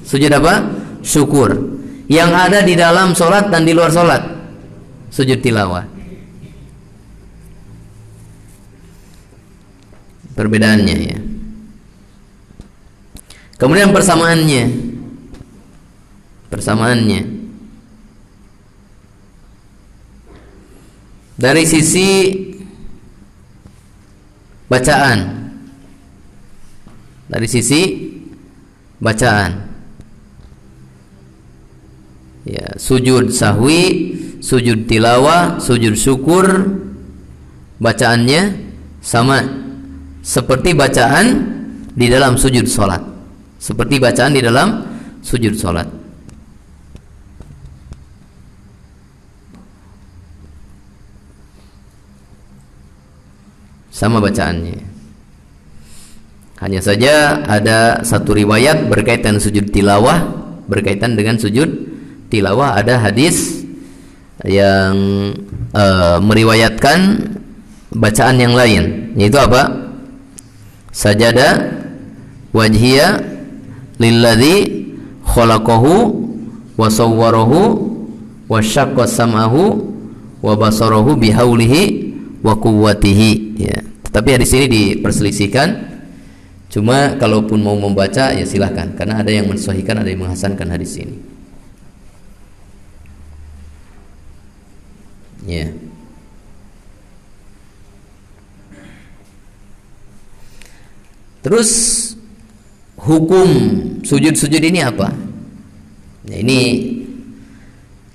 Sujud apa? Syukur. Yang ada di dalam sholat dan di luar sholat, sujud tilawah. Perbedaannya ya. Kemudian persamaannya dari sisi bacaan, ya, sujud sahwi, sujud tilawah, sujud syukur, bacaannya sama seperti bacaan di dalam sujud sholat, sama bacaannya. Hanya saja ada satu riwayat berkaitan dengan sujud tilawah, ada hadis yang meriwayatkan bacaan yang lain, yaitu apa? Sajada wajhiya lilladzi khalaqahu wa sawwarahu wa syaqqa sam'ahu wa basarahu bihaulihi wa quwwatihi, ya. Tetapi hadis ini diperselisihkan. Cuma kalaupun mau membaca ya silahkan, karena ada yang mensahihkan, ada yang menghasankan hadis ini. Ya. Terus hukum sujud-sujud ini apa? Ya, ini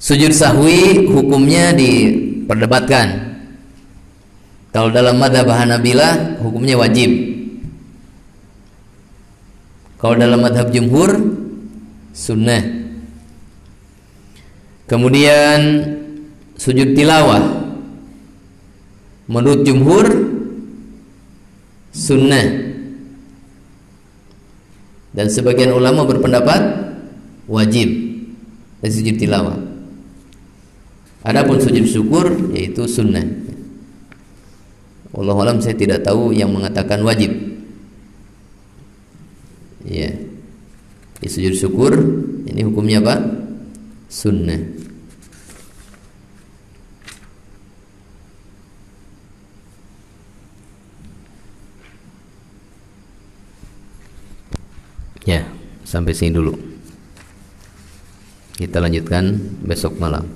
sujud sahwi hukumnya diperdebatkan. Kalau dalam madzhab Hanabilah hukumnya wajib. Kalau dalam madhab jumhur sunnah. Kemudian sujud tilawah menurut jumhur sunnah, dan sebagian ulama berpendapat wajib dan sujud tilawah. Adapun sujud syukur yaitu sunnah. Wallahu alam, saya tidak tahu yang mengatakan wajib. Ya, di sujud syukur ini hukumnya apa? Sunnah. Ya, sampai sini dulu. Kita lanjutkan besok malam.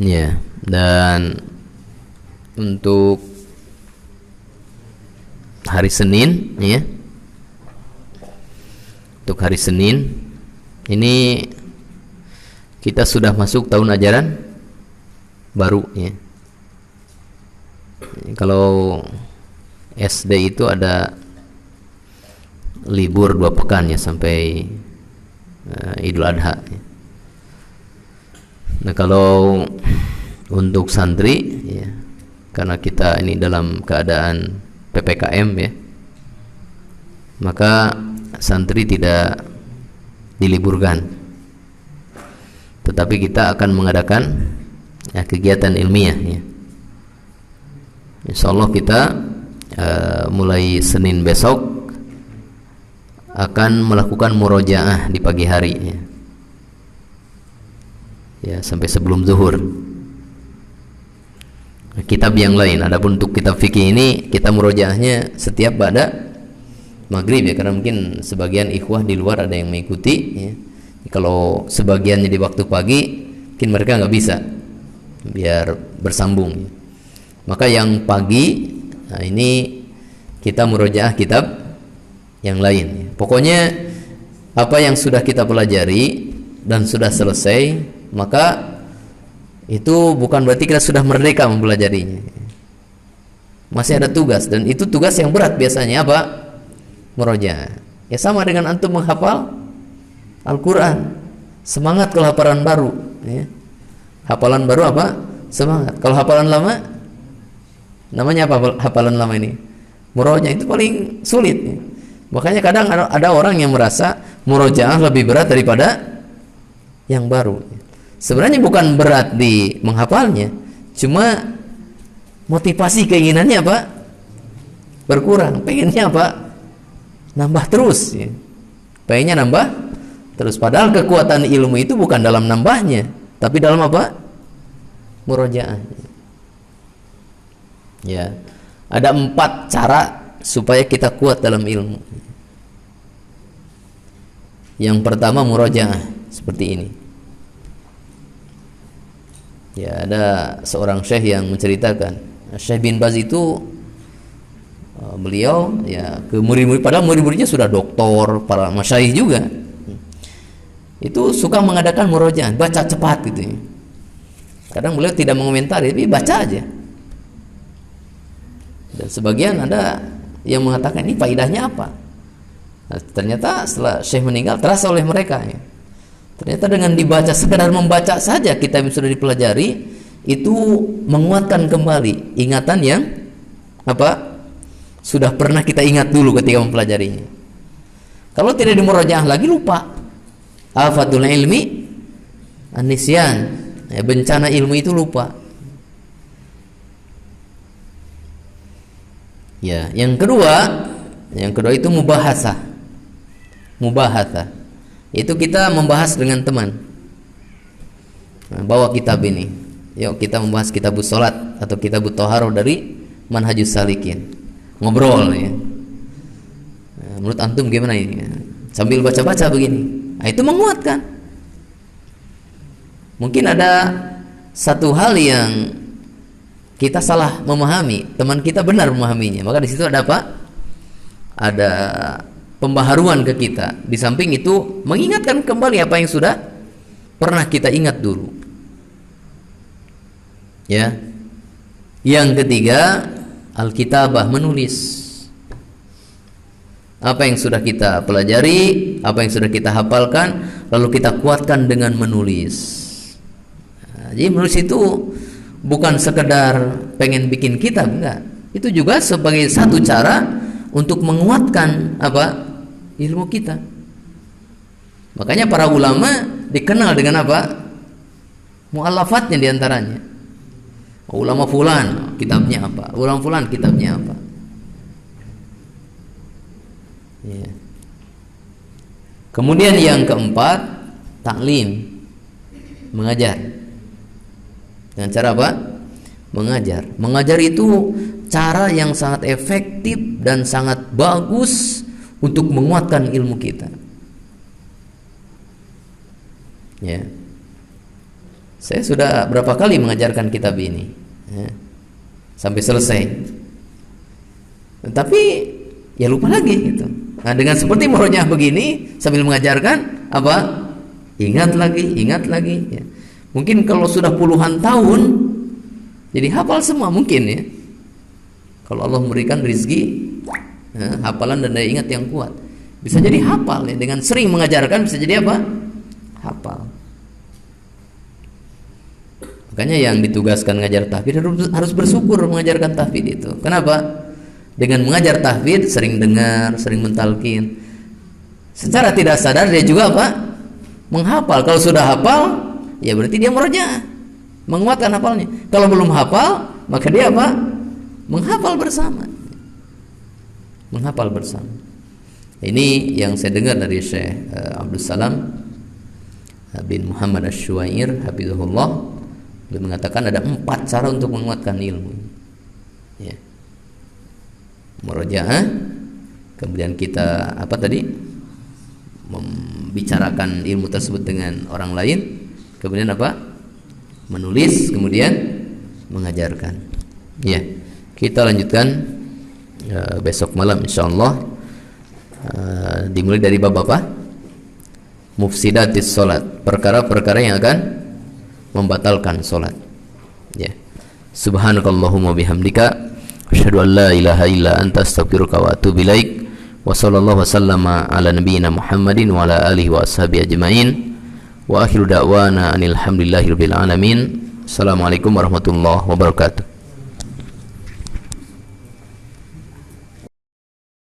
Ya, dan untuk hari Senin, ya, untuk hari Senin ini kita sudah masuk tahun ajaran baru, ya. Kalau SD itu ada libur 2 pekan ya sampai Idul Adha, ya. Nah, kalau untuk santri, ya, karena kita ini dalam keadaan PPKM, ya, maka santri tidak diliburkan, tetapi kita akan mengadakan ya, kegiatan ilmiah, ya. Insyaallah kita mulai Senin besok akan melakukan murojaah di pagi hari, ya. Ya, sampai sebelum zuhur. Kitab yang lain, adapun untuk kitab fikih ini kita murojaahnya setiap pada maghrib, ya, karena mungkin sebagian ikhwah di luar ada yang mengikuti, ya. Kalau sebagiannya di waktu pagi mungkin mereka nggak bisa biar bersambung, ya. Maka yang pagi, nah ini kita murojaah kitab yang lain, ya. Pokoknya apa yang sudah kita pelajari dan sudah selesai, maka itu bukan berarti kita sudah merdeka mempelajarinya. Masih ada tugas, dan itu tugas yang berat biasanya, apa? Murojaah. Ya, sama dengan antum menghafal Al-Quran. Semangat kalau hafalan baru, ya. Hafalan baru apa? Semangat. Kalau hafalan lama, namanya apa hafalan lama ini? Murojaah itu paling sulit, ya. Makanya kadang ada orang yang merasa murojaah lebih berat daripada yang baru. Sebenarnya bukan berat di menghafalnya, cuma motivasi keinginannya apa? Berkurang. Pengennya apa? Nambah terus ya. Pengennya nambah terus, padahal kekuatan ilmu itu bukan dalam nambahnya, tapi dalam apa? Murojaah. Ya. Ada 4 cara supaya kita kuat dalam ilmu. Yang pertama murojaah seperti ini. Ya, ada seorang syekh yang menceritakan, Syekh bin Baz itu beliau ya ke murid-murid, padahal murid-muridnya sudah doktor, para masyayikh juga. Itu suka mengadakan murojaah, baca cepat gitu ya. Kadang beliau tidak mengomentari, tapi baca aja. Dan sebagian ada yang mengatakan ini faidahnya apa? Nah, ternyata setelah Syekh meninggal terasa oleh mereka ya. Ternyata dengan dibaca, sekedar membaca saja kitab yang sudah dipelajari itu menguatkan kembali ingatan yang apa? Sudah pernah kita ingat dulu ketika mempelajarinya. Kalau tidak dimurojaah lagi lupa. Afatul ilmi an-nisyan. Ya, bencana ilmu itu lupa. Ya, yang kedua itu mubahasah. Mubahasah. Itu kita membahas dengan teman. Nah, bawa kitab ini. Yuk kita membahas kitabus salat atau kitabut thaharah dari Manhajus Salikin. Ngobrol ya. Nah, menurut antum gimana ini? Sambil baca-baca begini. Nah, itu menguatkan. Mungkin ada satu hal yang kita salah memahami, teman kita benar memahaminya, maka di situ ada apa? Ada pembaharuan ke kita. Di samping itu mengingatkan kembali apa yang sudah pernah kita ingat dulu. Ya. Yang ketiga, al-kitabah, menulis. Apa yang sudah kita pelajari, apa yang sudah kita hafalkan, lalu kita kuatkan dengan menulis. Nah, jadi menulis itu bukan sekedar pengen bikin kitab, enggak. Itu juga sebagai satu cara untuk menguatkan apa? Ilmu kita. Makanya para ulama dikenal dengan apa? Mu'allafatnya diantaranya. Ulama fulan kitabnya apa? Ulama fulan kitabnya apa? Ya. Kemudian yang keempat, taklim, mengajar. Dengan cara apa? Mengajar. Mengajar itu cara yang sangat efektif dan sangat bagus untuk menguatkan ilmu kita. Ya. Saya sudah berapa kali mengajarkan kitab ini, ya, sampai selesai. Tapi ya lupa lagi gitu. Nah, dengan seperti murojaah begini sambil mengajarkan apa? Ingat lagi, ya. Mungkin kalau sudah puluhan tahun jadi hafal semua mungkin ya. Kalau Allah memberikan rizki, ya, hafalan dan daya ingat yang kuat, bisa jadi hafal ya. Dengan sering mengajarkan bisa jadi apa? Hafal. Makanya yang ditugaskan mengajar tahfidz harus bersyukur mengajarkan tahfidz itu. Kenapa? Dengan mengajar tahfidz sering dengar, sering mentalkin. Secara tidak sadar dia juga apa? Menghafal. Kalau sudah hafal, ya berarti dia murojaah, menguatkan hafalnya. Kalau belum hafal, maka dia apa? Menghafal bersama. Menghafal bersama. Ini yang saya dengar dari Syekh Abdul Salam bin Muhammad Asy-Syuair hafizahullah. Beliau mengatakan ada 4 cara untuk menguatkan ilmu. Ya. Murojaah, kemudian kita apa tadi? Membicarakan ilmu tersebut dengan orang lain, kemudian apa? Menulis, kemudian mengajarkan. Ya. Kita lanjutkan besok malam insyaallah. Dimulai dari bab apa? Mufsidatis salat, perkara-perkara yang akan membatalkan salat. Ya. Subhanakallahumma bihamdika asyhadu an la ilaha illa anta astaghfiruka wa atubu ilaik. Wa sallallahu wasallama ala nabiyyina Muhammadin wa ala alihi wa ashabihi ajmain. Wa akhiru da'wana anil hamdulillahi rabbil alamin. Assalamualaikum warahmatullahi wabarakatuh.